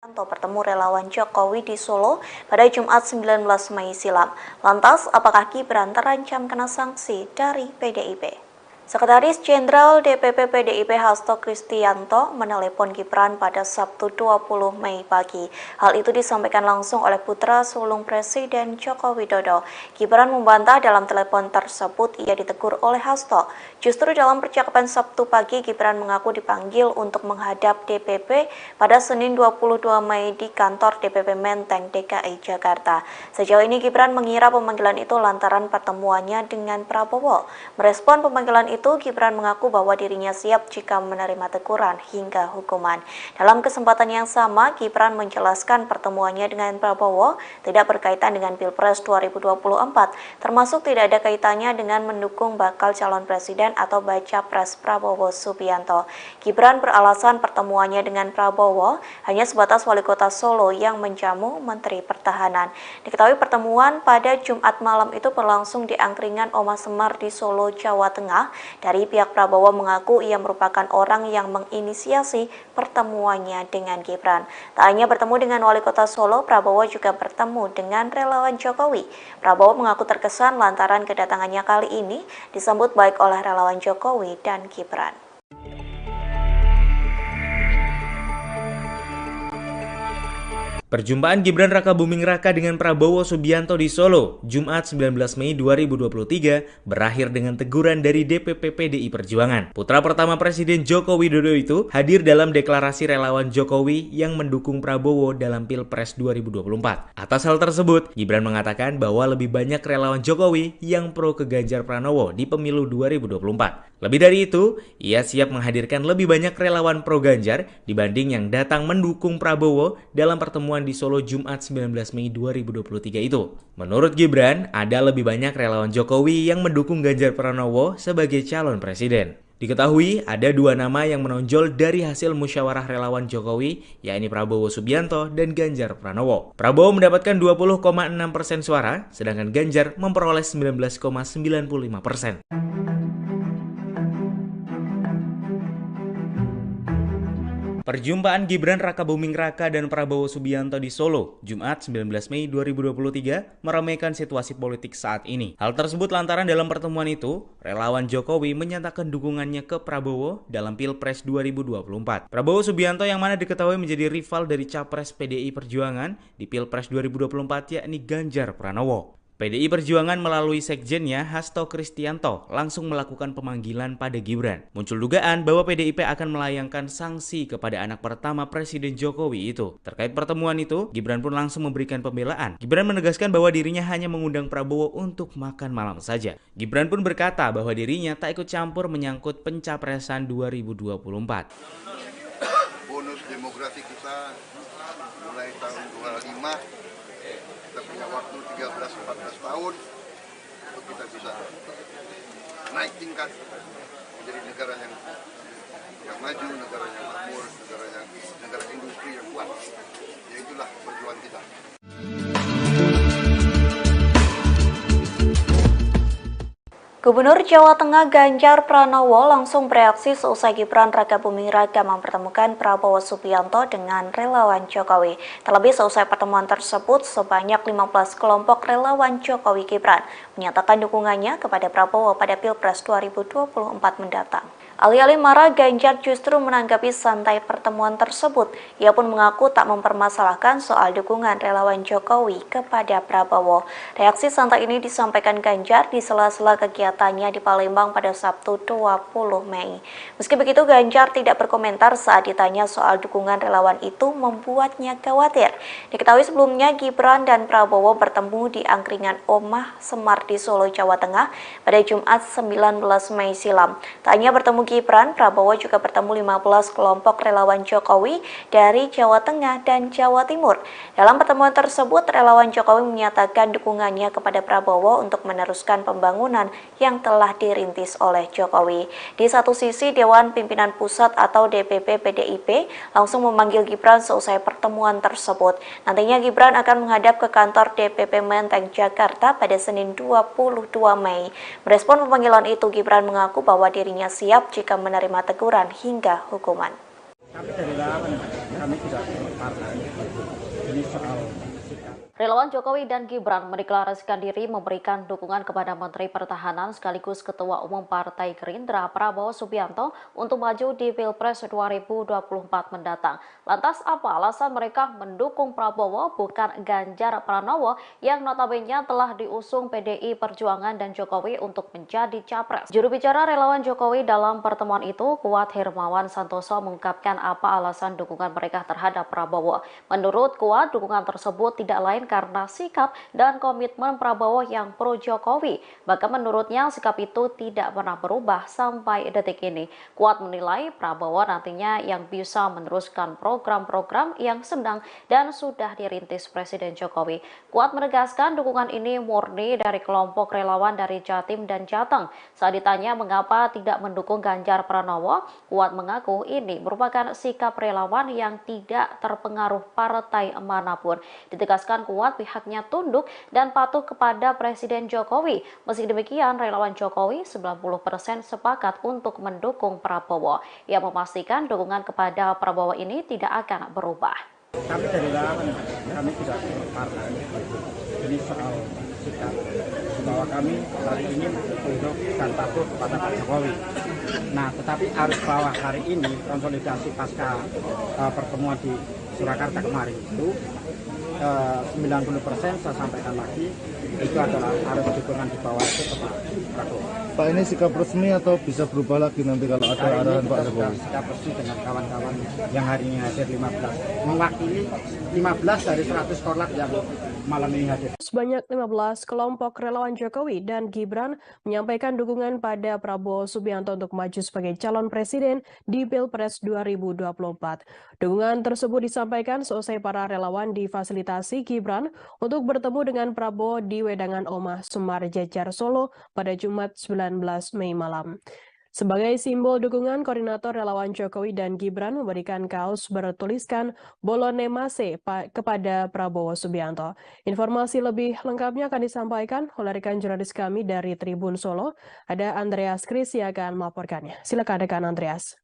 Atau bertemu relawan Jokowi di Solo pada Jumat 19 Mei silam. Lantas, apakah Gibran terancam kena sanksi dari PDIP? Sekretaris Jenderal DPP PDIP Hasto Kristianto menelepon Gibran pada Sabtu 20 Mei pagi. Hal itu disampaikan langsung oleh putra sulung Presiden Joko Widodo. Gibran membantah dalam telepon tersebut ia ditegur oleh Hasto. Justru dalam percakapan Sabtu pagi, Gibran mengaku dipanggil untuk menghadap DPP pada Senin 22 Mei di kantor DPP Menteng, DKI Jakarta. Sejauh ini Gibran mengira pemanggilan itu lantaran pertemuannya dengan Prabowo. Merespon pemanggilan itu, Gibran mengaku bahwa dirinya siap jika menerima teguran hingga hukuman. Dalam kesempatan yang sama, Gibran menjelaskan pertemuannya dengan Prabowo tidak berkaitan dengan Pilpres 2024, termasuk tidak ada kaitannya dengan mendukung bakal calon presiden atau baca pres Prabowo Subianto. Gibran beralasan pertemuannya dengan Prabowo hanya sebatas wali kota Solo yang menjamu Menteri Pertahanan. Diketahui pertemuan pada Jumat malam itu berlangsung di angkringan Oma Semar di Solo, Jawa Tengah. Dari pihak Prabowo mengaku ia merupakan orang yang menginisiasi pertemuannya dengan Gibran. Tak hanya bertemu dengan wali kota Solo, Prabowo juga bertemu dengan relawan Jokowi. Prabowo mengaku terkesan lantaran kedatangannya kali ini disambut baik oleh relawan Jokowi dan Gibran. Perjumpaan Gibran Rakabuming Raka dengan Prabowo Subianto di Solo, Jumat 19 Mei 2023, berakhir dengan teguran dari DPP PDI Perjuangan. Putra pertama Presiden Joko Widodo itu hadir dalam deklarasi relawan Jokowi yang mendukung Prabowo dalam Pilpres 2024. Atas hal tersebut, Gibran mengatakan bahwa lebih banyak relawan Jokowi yang pro ke Ganjar Pranowo di pemilu 2024. Lebih dari itu, ia siap menghadirkan lebih banyak relawan pro Ganjar dibanding yang datang mendukung Prabowo dalam pertemuan di Solo Jumat 19 Mei 2023 itu. Menurut Gibran, ada lebih banyak relawan Jokowi yang mendukung Ganjar Pranowo sebagai calon presiden. Diketahui ada dua nama yang menonjol dari hasil musyawarah relawan Jokowi, yakni Prabowo Subianto dan Ganjar Pranowo. Prabowo mendapatkan 20,6% suara, sedangkan Ganjar memperoleh 19,95%. Perjumpaan Gibran Rakabuming Raka dan Prabowo Subianto di Solo, Jumat 19 Mei 2023, meramaikan situasi politik saat ini. Hal tersebut lantaran dalam pertemuan itu, relawan Jokowi menyatakan dukungannya ke Prabowo dalam Pilpres 2024. Prabowo Subianto yang mana diketahui menjadi rival dari Capres PDI Perjuangan di Pilpres 2024 yakni Ganjar Pranowo. PDI Perjuangan melalui sekjennya Hasto Kristianto langsung melakukan pemanggilan pada Gibran. Muncul dugaan bahwa PDIP akan melayangkan sanksi kepada anak pertama Presiden Jokowi itu. Terkait pertemuan itu, Gibran pun langsung memberikan pembelaan. Gibran menegaskan bahwa dirinya hanya mengundang Prabowo untuk makan malam saja. Gibran pun berkata bahwa dirinya tak ikut campur menyangkut pencapresan 2024. Bonus demografi kita mulai tahun 25. Kita punya waktu 13-14 tahun untuk kita bisa naik tingkat menjadi negara yang maju, negara yang makmur, negara industri yang kuat. Ya itulah perjuangan kita. Gubernur Jawa Tengah Ganjar Pranowo langsung bereaksi seusai Gibran Rakabuming Raka mempertemukan Prabowo Subianto dengan relawan Jokowi. Terlebih seusai pertemuan tersebut, sebanyak 15 kelompok relawan Jokowi Gibran menyatakan dukungannya kepada Prabowo pada Pilpres 2024 mendatang. Alih-alih marah, Ganjar justru menanggapi santai pertemuan tersebut. Ia pun mengaku tak mempermasalahkan soal dukungan relawan Jokowi kepada Prabowo. Reaksi santai ini disampaikan Ganjar di sela-sela kegiatannya di Palembang pada Sabtu 20 Mei. Meski begitu, Ganjar tidak berkomentar saat ditanya soal dukungan relawan itu membuatnya khawatir. Diketahui sebelumnya Gibran dan Prabowo bertemu di angkringan Oma Semar di Solo, Jawa Tengah pada Jumat 19 Mei silam. Tak hanya bertemu Gibran, Prabowo juga bertemu 15 kelompok relawan Jokowi dari Jawa Tengah dan Jawa Timur. Dalam pertemuan tersebut, relawan Jokowi menyatakan dukungannya kepada Prabowo untuk meneruskan pembangunan yang telah dirintis oleh Jokowi. Di satu sisi, Dewan Pimpinan Pusat atau DPP PDIP langsung memanggil Gibran seusai pertemuan tersebut. Nantinya Gibran akan menghadap ke kantor DPP Menteng, Jakarta pada Senin 22 Mei. Merespon pemanggilan itu, Gibran mengaku bahwa dirinya siap jika menerima teguran hingga hukuman. Kami dari relawan, kami tidak partai. Ini soal sikap. Relawan Jokowi dan Gibran mendeklarasikan diri memberikan dukungan kepada Menteri Pertahanan sekaligus Ketua Umum Partai Gerindra Prabowo Subianto untuk maju di Pilpres 2024 mendatang. Lantas apa alasan mereka mendukung Prabowo bukan Ganjar Pranowo yang notabene telah diusung PDI Perjuangan dan Jokowi untuk menjadi capres? Juru bicara relawan Jokowi dalam pertemuan itu, Kuat Hermawan Santoso mengungkapkan apa alasan dukungan mereka terhadap Prabowo. Menurut Kuat, dukungan tersebut tidak lain karena sikap dan komitmen Prabowo yang pro Jokowi. Bahkan menurutnya sikap itu tidak pernah berubah sampai detik ini. Kuat menilai Prabowo nantinya yang bisa meneruskan program-program yang sedang dan sudah dirintis Presiden Jokowi. Kuat menegaskan dukungan ini murni dari kelompok relawan dari Jatim dan Jateng. Saat ditanya mengapa tidak mendukung Ganjar Pranowo, Kuat mengaku ini merupakan sikap relawan yang tidak terpengaruh partai manapun. Ditegaskan Kuat pihaknya tunduk dan patuh kepada Presiden Jokowi. Meski demikian, relawan Jokowi 90% sepakat untuk mendukung Prabowo. Ia memastikan dukungan kepada Prabowo ini tidak akan berubah. Kami dari relawan, kami tidak partai. Ini soal sikap bahwa kami hari ini tunduk dan patuh kepada Pak Jokowi. Nah, tetapi arus bawah hari ini konsolidasi pasca pertemuan di Surakarta kemarin itu 90% saya sampaikan lagi itu adalah arus dukungan di bawah itu ke Pak Prabowo. Pak, ini sikap resmi atau bisa berubah lagi nanti kalau ada arahan Pak Jokowi? Sikap resmi dengan kawan-kawan yang hari ini hadir 15, mewakili 15 dari 100 korlap yang malam ini hadir. Sebanyak 15 kelompok relawan Jokowi dan Gibran menyampaikan dukungan pada Prabowo Subianto untuk maju sebagai calon presiden di Pilpres 2024. Dukungan tersebut disampaikan seusai para relawan difasilitasi Gibran untuk bertemu dengan Prabowo di Wedangan Omah Semar Jejar Solo pada Jumat 19 Mei malam. Sebagai simbol dukungan, koordinator relawan Jokowi dan Gibran memberikan kaos bertuliskan Bolone Mase kepada Prabowo Subianto. Informasi lebih lengkapnya akan disampaikan oleh rekan jurnalis kami dari Tribun Solo. Ada Andreas Kris yang akan melaporkannya. Silakan rekan Andreas.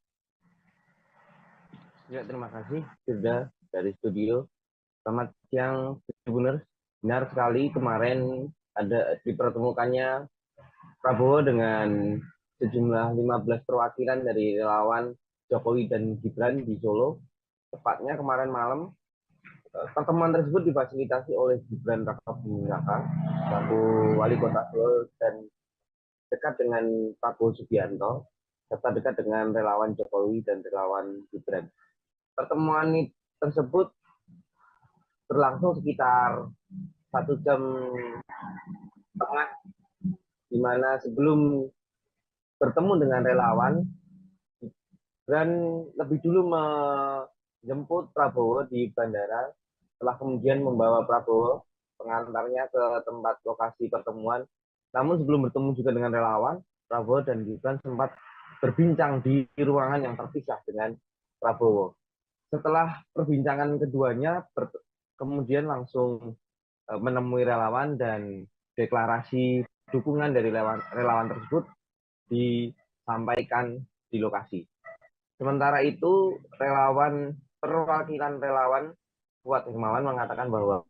Ya, terima kasih sudah dari studio. Selamat siang, Tribuners. Benar sekali kemarin ada dipertemukannya Prabowo dengan sejumlah 15 perwakilan dari relawan Jokowi dan Gibran di Solo. Tepatnya kemarin malam, pertemuan tersebut difasilitasi oleh Gibran Rakabuming Raka, selaku wali kota Solo dan dekat dengan Prabowo Subianto, serta dekat dengan relawan Jokowi dan relawan Gibran. Pertemuan tersebut berlangsung sekitar 1 jam setengah, di mana sebelum bertemu dengan relawan, dan lebih dulu menjemput Prabowo di bandara, setelah kemudian membawa Prabowo pengantarnya ke tempat lokasi pertemuan. Namun sebelum bertemu juga dengan relawan, Prabowo dan Gibran sempat berbincang di ruangan yang terpisah dengan Prabowo. Setelah perbincangan keduanya, kemudian langsung menemui relawan dan deklarasi dukungan dari relawan tersebut disampaikan di lokasi. Sementara itu, perwakilan relawan Kuat Hermawan mengatakan bahwa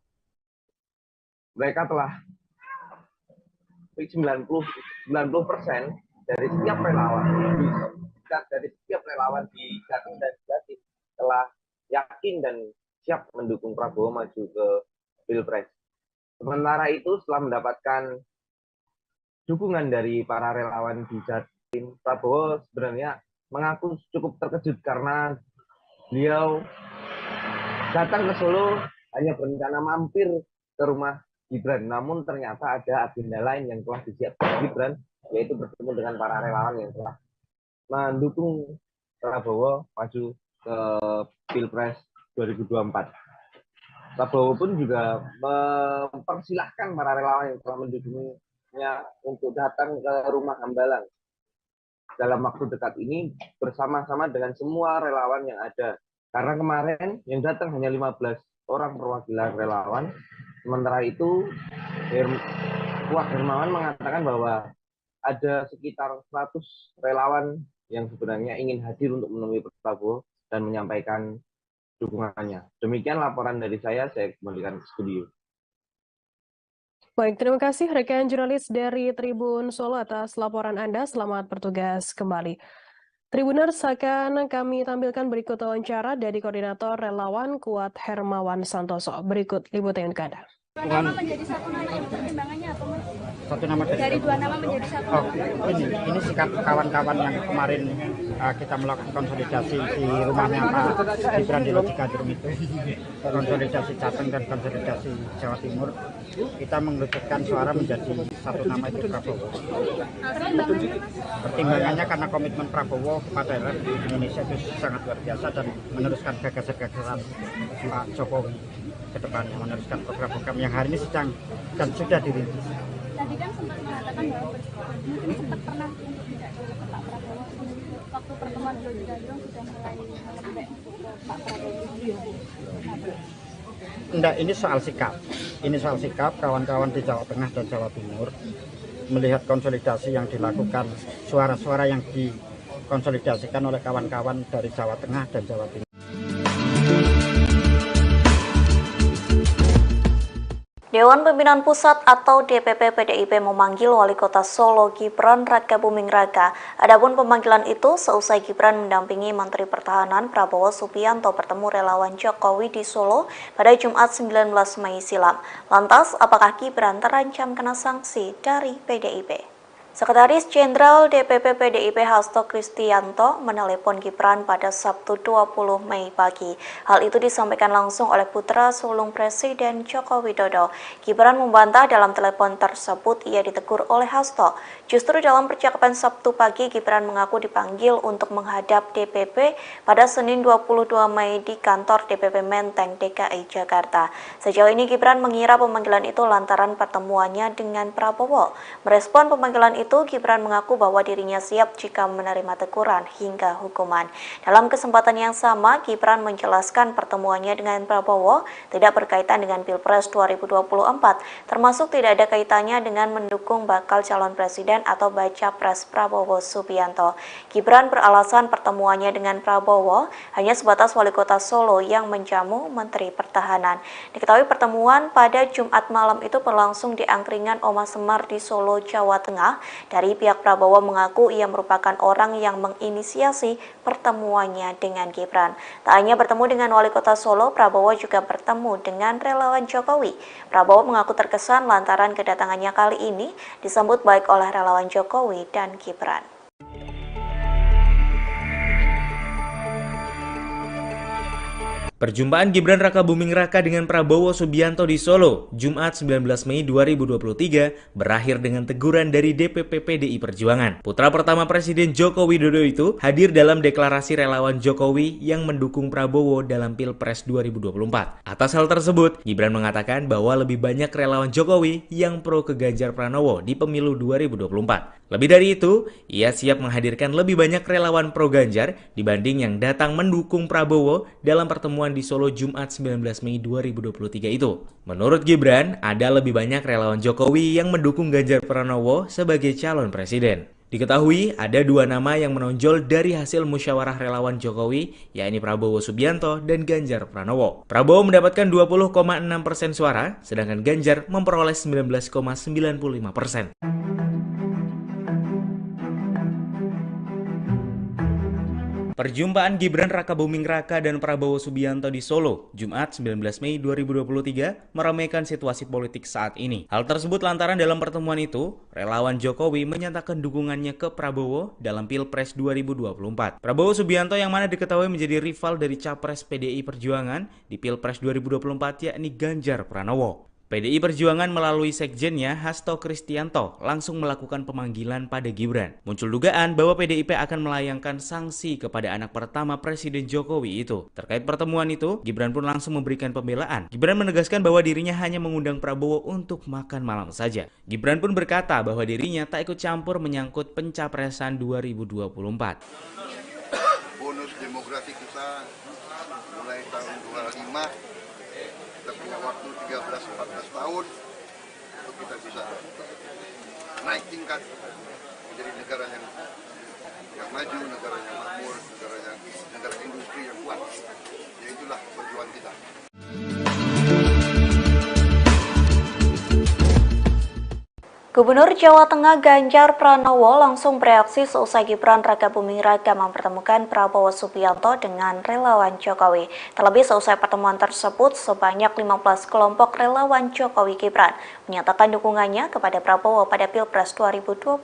mereka telah 90% dari setiap relawan di Jatim dan Jatim telah yakin dan siap mendukung Prabowo maju ke Pilpres. Sementara itu, setelah mendapatkan dukungan dari para relawan di Jatim, Prabowo sebenarnya mengaku cukup terkejut karena beliau datang ke Solo hanya berencana mampir ke rumah Gibran, namun ternyata ada agenda lain yang telah disiapkan Gibran, yaitu bertemu dengan para relawan yang telah mendukung Prabowo maju ke Pilpres 2024. Prabowo pun juga mempersilahkan para relawan yang telah mendukungnya untuk datang ke rumah Hambalang dalam waktu dekat ini bersama-sama dengan semua relawan yang ada. Karena kemarin yang datang hanya 15 orang perwakilan relawan. Sementara itu, Kuat Hermawan mengatakan bahwa ada sekitar 100 relawan yang sebenarnya ingin hadir untuk menemui Prabowo dan menyampaikan dukungannya. Demikian laporan dari saya kembalikan ke studio. Baik, terima kasih rekan jurnalis dari Tribun Solo atas laporan Anda. Selamat bertugas kembali. Tribuners, akan kami tampilkan berikut wawancara dari Koordinator Relawan Kuat Hermawan Santoso. Berikut liputan untuk Anda. Dua nama menjadi satu nama yang pertimbangannya apa, Mas? Satu nama Dari dua nama menjadi satu. Oh, ini sikap kawan-kawan yang kemarin kita melakukan konsolidasi di rumahnya Pak Gibran di Lojikadrum itu, konsolidasi Jateng dan konsolidasi Jawa Timur, kita mengerucutkan suara menjadi satu nama itu Prabowo. Pertimbangannya karena komitmen Prabowo kepada rakyat Indonesia itu sangat luar biasa dan meneruskan gagasan-gagasan Pak Jokowi ke depannya, meneruskan program-program yang hari ini sedang dan sudah dirintis. Tadi kan sempat mengatakan bahwa mungkin sempat pernah untuk tidak ke Pak Prabowo waktu pertemuan di Lojikadrum sudah mulai melembek ke Pak Prabowo. Enggak, ini soal sikap. Ini soal sikap kawan-kawan di Jawa Tengah dan Jawa Timur melihat konsolidasi yang dilakukan, suara-suara yang dikonsolidasikan oleh kawan-kawan dari Jawa Tengah dan Jawa Timur. Dewan Pimpinan Pusat atau DPP PDIP memanggil Wali Kota Solo Gibran Rakabuming Raka. Adapun pemanggilan itu seusai Gibran mendampingi Menteri Pertahanan Prabowo Subianto bertemu relawan Jokowi di Solo pada Jumat 19 Mei silam. Lantas, apakah Gibran terancam kena sanksi dari PDIP? Sekretaris Jenderal DPP PDIP Hasto Kristianto menelepon Gibran pada Sabtu 20 Mei pagi. Hal itu disampaikan langsung oleh putra sulung Presiden Joko Widodo. Gibran membantah dalam telepon tersebut ia ditegur oleh Hasto. Justru dalam percakapan Sabtu pagi, Gibran mengaku dipanggil untuk menghadap DPP pada Senin 22 Mei di kantor DPP Menteng, DKI Jakarta. Sejauh ini Gibran mengira pemanggilan itu lantaran pertemuannya dengan Prabowo. Merespon pemanggilan itu, Gibran mengaku bahwa dirinya siap jika menerima teguran hingga hukuman. Dalam kesempatan yang sama, Gibran menjelaskan pertemuannya dengan Prabowo tidak berkaitan dengan Pilpres 2024, termasuk tidak ada kaitannya dengan mendukung bakal calon presiden atau baca pres Prabowo Subianto. Gibran beralasan pertemuannya dengan Prabowo hanya sebatas Wali Kota Solo yang menjamu Menteri Pertahanan. Diketahui pertemuan pada Jumat malam itu berlangsung di angkringan Oma Semar di Solo, Jawa Tengah. Dari pihak Prabowo mengaku ia merupakan orang yang menginisiasi pertemuannya dengan Gibran. Tak hanya bertemu dengan Wali Kota Solo, Prabowo juga bertemu dengan relawan Jokowi. Prabowo mengaku terkesan lantaran kedatangannya kali ini disambut baik oleh relawan Jokowi dan Gibran. Perjumpaan Gibran Rakabuming Raka dengan Prabowo Subianto di Solo, Jumat 19 Mei 2023, berakhir dengan teguran dari DPP PDI Perjuangan. Putra pertama Presiden Joko Widodo itu hadir dalam deklarasi relawan Jokowi yang mendukung Prabowo dalam Pilpres 2024. Atas hal tersebut, Gibran mengatakan bahwa lebih banyak relawan Jokowi yang pro ke Ganjar Pranowo di pemilu 2024. Lebih dari itu, ia siap menghadirkan lebih banyak relawan pro Ganjar dibanding yang datang mendukung Prabowo dalam pertemuan di Solo Jumat 19 Mei 2023 itu. Menurut Gibran, ada lebih banyak relawan Jokowi yang mendukung Ganjar Pranowo sebagai calon presiden. Diketahui ada dua nama yang menonjol dari hasil musyawarah relawan Jokowi, yakni Prabowo Subianto dan Ganjar Pranowo. Prabowo mendapatkan 20,6% suara, sedangkan Ganjar memperoleh 19,95%. Perjumpaan Gibran Rakabuming Raka dan Prabowo Subianto di Solo, Jumat 19 Mei 2023, meramaikan situasi politik saat ini. Hal tersebut lantaran dalam pertemuan itu, relawan Jokowi menyatakan dukungannya ke Prabowo dalam Pilpres 2024. Prabowo Subianto yang mana diketahui menjadi rival dari capres PDI Perjuangan di Pilpres 2024 yakni Ganjar Pranowo. PDI Perjuangan melalui sekjennya Hasto Kristianto langsung melakukan pemanggilan pada Gibran. Muncul dugaan bahwa PDIP akan melayangkan sanksi kepada anak pertama Presiden Jokowi itu. Terkait pertemuan itu, Gibran pun langsung memberikan pembelaan. Gibran menegaskan bahwa dirinya hanya mengundang Prabowo untuk makan malam saja. Gibran pun berkata bahwa dirinya tak ikut campur menyangkut pencapresan 2024. Bonus demografi kita mulai tahun 25. Kita punya waktu 13-14 tahun untuk kita bisa naik tingkat menjadi negara yang yang maju, negara yang makmur, negara industri yang kuat. Ya itulah perjuangan kita. Gubernur Jawa Tengah Ganjar Pranowo langsung bereaksi seusai Gibran Raka Buming Raka mempertemukan Prabowo Subianto dengan relawan Jokowi. Terlebih seusai pertemuan tersebut, sebanyak 15 kelompok relawan Jokowi Gibran menyatakan dukungannya kepada Prabowo pada Pilpres 2024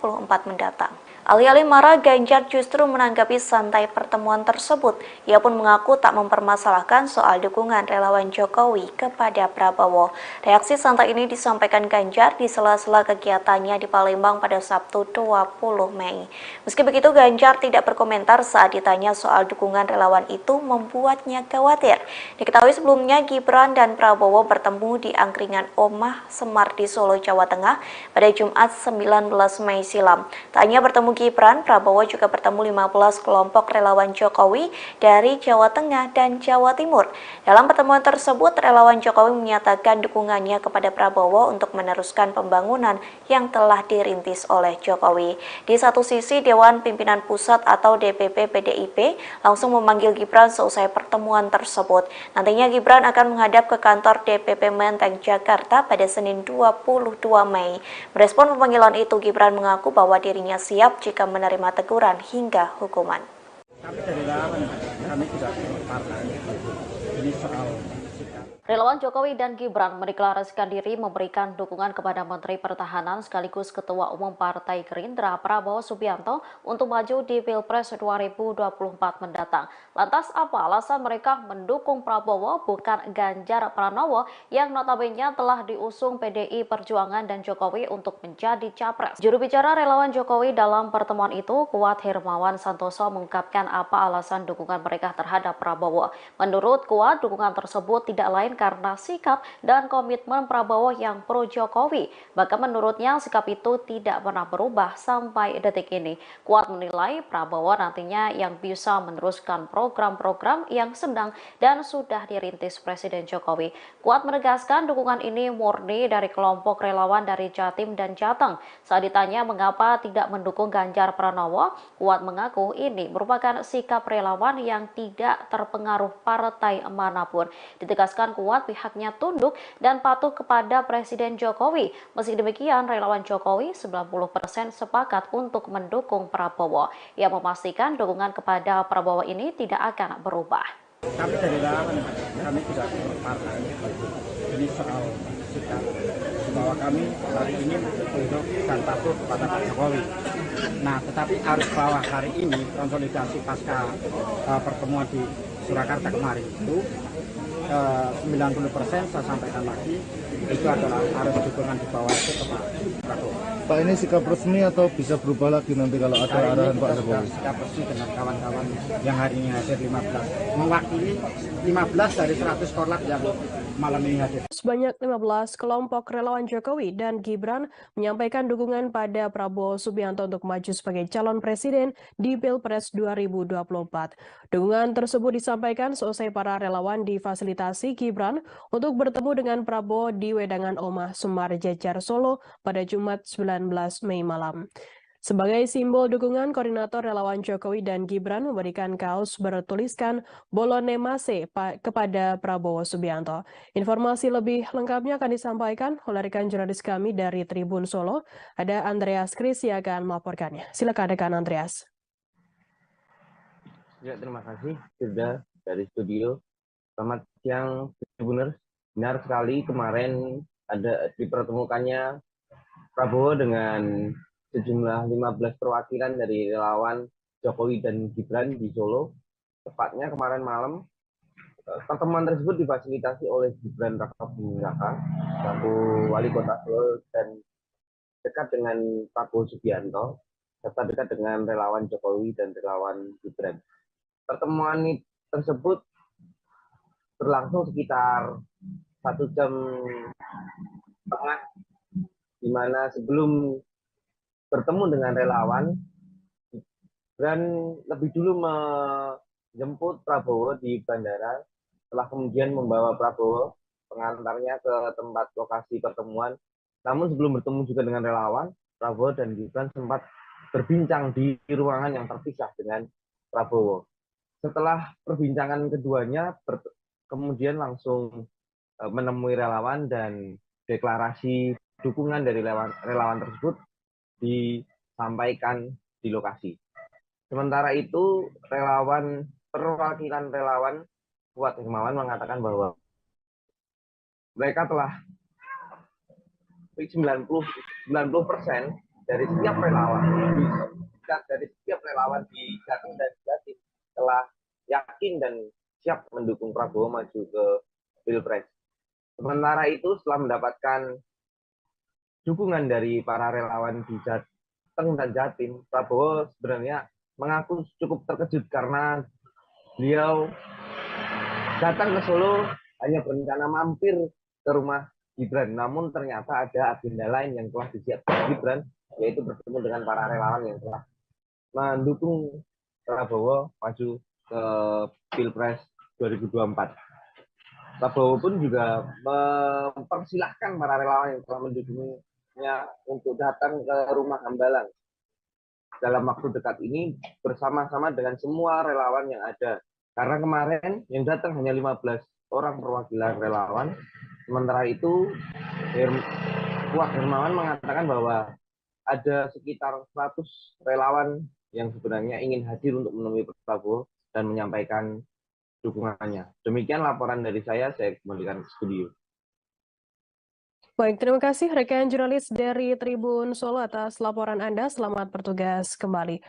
mendatang. Alih-alih marah, Ganjar justru menanggapi santai pertemuan tersebut. Ia pun mengaku tak mempermasalahkan soal dukungan relawan Jokowi kepada Prabowo. Reaksi santai ini disampaikan Ganjar di sela-sela kegiatannya di Palembang pada Sabtu 20 Mei. Meski begitu, Ganjar tidak berkomentar saat ditanya soal dukungan relawan itu membuatnya khawatir. Diketahui sebelumnya Gibran dan Prabowo bertemu di angkringan Omah Semar di Solo, Jawa Tengah pada Jumat 19 Mei silam. Tak hanya bertemu Gibran, Prabowo juga bertemu 15 kelompok relawan Jokowi dari Jawa Tengah dan Jawa Timur. Dalam pertemuan tersebut, relawan Jokowi menyatakan dukungannya kepada Prabowo untuk meneruskan pembangunan yang telah dirintis oleh Jokowi. Di satu sisi, Dewan Pimpinan Pusat atau DPP PDIP langsung memanggil Gibran seusai pertemuan tersebut. Nantinya Gibran akan menghadap ke kantor DPP Menteng, Jakarta pada Senin 22 Mei. Merespon pemanggilan itu, Gibran mengaku bahwa dirinya siap jika menerima teguran hingga hukuman. Kami dari relawan, kami tidak partai. Ini soal sikap. Relawan Jokowi dan Gibran mendeklarasikan diri memberikan dukungan kepada Menteri Pertahanan sekaligus Ketua Umum Partai Gerindra Prabowo Subianto untuk maju di Pilpres 2024 mendatang. Lantas apa alasan mereka mendukung Prabowo bukan Ganjar Pranowo yang notabene telah diusung PDI Perjuangan dan Jokowi untuk menjadi capres? Juru bicara relawan Jokowi dalam pertemuan itu, Kuat Hermawan Santoso, mengungkapkan apa alasan dukungan mereka terhadap Prabowo. Menurut Kuat, dukungan tersebut tidak lain karena sikap dan komitmen Prabowo yang pro Jokowi. Bahkan menurutnya sikap itu tidak pernah berubah sampai detik ini. Kuat menilai Prabowo nantinya yang bisa meneruskan program-program yang sedang dan sudah dirintis Presiden Jokowi. Kuat menegaskan dukungan ini murni dari kelompok relawan dari Jatim dan Jateng. Saat ditanya mengapa tidak mendukung Ganjar Pranowo, Kuat mengaku ini merupakan sikap relawan yang tidak terpengaruh partai manapun. Ditegaskan Kuat pihaknya tunduk dan patuh kepada Presiden Jokowi. Meski demikian, relawan Jokowi 90% sepakat untuk mendukung Prabowo. Ia memastikan dukungan kepada Prabowo ini tidak akan berubah. Kami dari relawan, kami tidak partai. Ini soal sikap bahwa kami hari ini tunduk dan patuh kepada Pak Jokowi. Nah, tetapi harus bahwa hari ini konsolidasi pasca pertemuan di Surakarta kemarin itu 90% saya sampaikan lagi itu adalah harus dukungan di bawah itu ke Pak Prabowo. Pak, ini sikap resmi atau bisa berubah lagi nanti kalau ada arahan Pak Jokowi? Sikap resmi dengan kawan-kawan yang hari ini hadir 15, mewakili 15 dari 100 korlap yang malam ini hadir. Sebanyak 15 kelompok relawan Jokowi dan Gibran menyampaikan dukungan pada Prabowo Subianto untuk maju sebagai calon presiden di Pilpres 2024. Dukungan tersebut disampaikan seusai para relawan difasilitasi Gibran untuk bertemu dengan Prabowo di Wedangan Omah Semar Jejar Solo pada Jumat 19 Mei malam. Sebagai simbol dukungan, koordinator relawan Jokowi dan Gibran memberikan kaos bertuliskan Bolone Mase kepada Prabowo Subianto. Informasi lebih lengkapnya akan disampaikan oleh rekan jurnalis kami dari Tribun Solo. Ada Andreas Kris yang akan melaporkannya. Silakan rekan Andreas. Ya, terima kasih sudah dari studio. Selamat siang, Tribuners. Benar sekali kemarin ada dipertemukannya Prabowo dengan sejumlah 15 perwakilan dari relawan Jokowi dan Gibran di Solo. Tepatnya kemarin malam, pertemuan tersebut difasilitasi oleh Gibran Raka Buming Raka, selaku wali kota Solo dan dekat dengan Prabowo Subianto, serta dekat dengan relawan Jokowi dan relawan Gibran. Pertemuan tersebut berlangsung sekitar 1 jam setengah, di mana sebelum bertemu dengan relawan, Gibran lebih dulu menjemput Prabowo di bandara, setelah kemudian membawa Prabowo pengantarnya ke tempat lokasi pertemuan. Namun sebelum bertemu juga dengan relawan, Prabowo dan Gibran sempat berbincang di ruangan yang terpisah dengan Prabowo. Setelah perbincangan keduanya, kemudian langsung menemui relawan dan deklarasi dukungan dari relawan tersebut disampaikan di lokasi. Sementara itu, perwakilan relawan Kuat Hermawan mengatakan bahwa mereka telah 90% dari setiap relawan di Jatim dan Jatim telah yakin dan siap mendukung Prabowo maju ke Pilpres. Sementara itu, setelah mendapatkan dukungan dari para relawan di Jateng dan Jatim, Prabowo sebenarnya mengaku cukup terkejut karena beliau datang ke Solo hanya berencana mampir ke rumah Gibran, namun ternyata ada agenda lain yang telah disiapkan Gibran, yaitu bertemu dengan para relawan yang telah mendukung Prabowo maju ke Pilpres 2024. Prabowo pun juga mempersilahkan para relawan yang telah mendukungnya untuk datang ke rumah Hambalang dalam waktu dekat ini bersama-sama dengan semua relawan yang ada. Karena kemarin yang datang hanya 15 orang perwakilan relawan. Sementara itu, Kuat Hermawan mengatakan bahwa ada sekitar 100 relawan yang sebenarnya ingin hadir untuk menemui Prabowo dan menyampaikan dukungannya. Demikian laporan dari saya kembalikan ke studio. Baik, terima kasih rekan jurnalis dari Tribun Solo atas laporan Anda. Selamat bertugas kembali.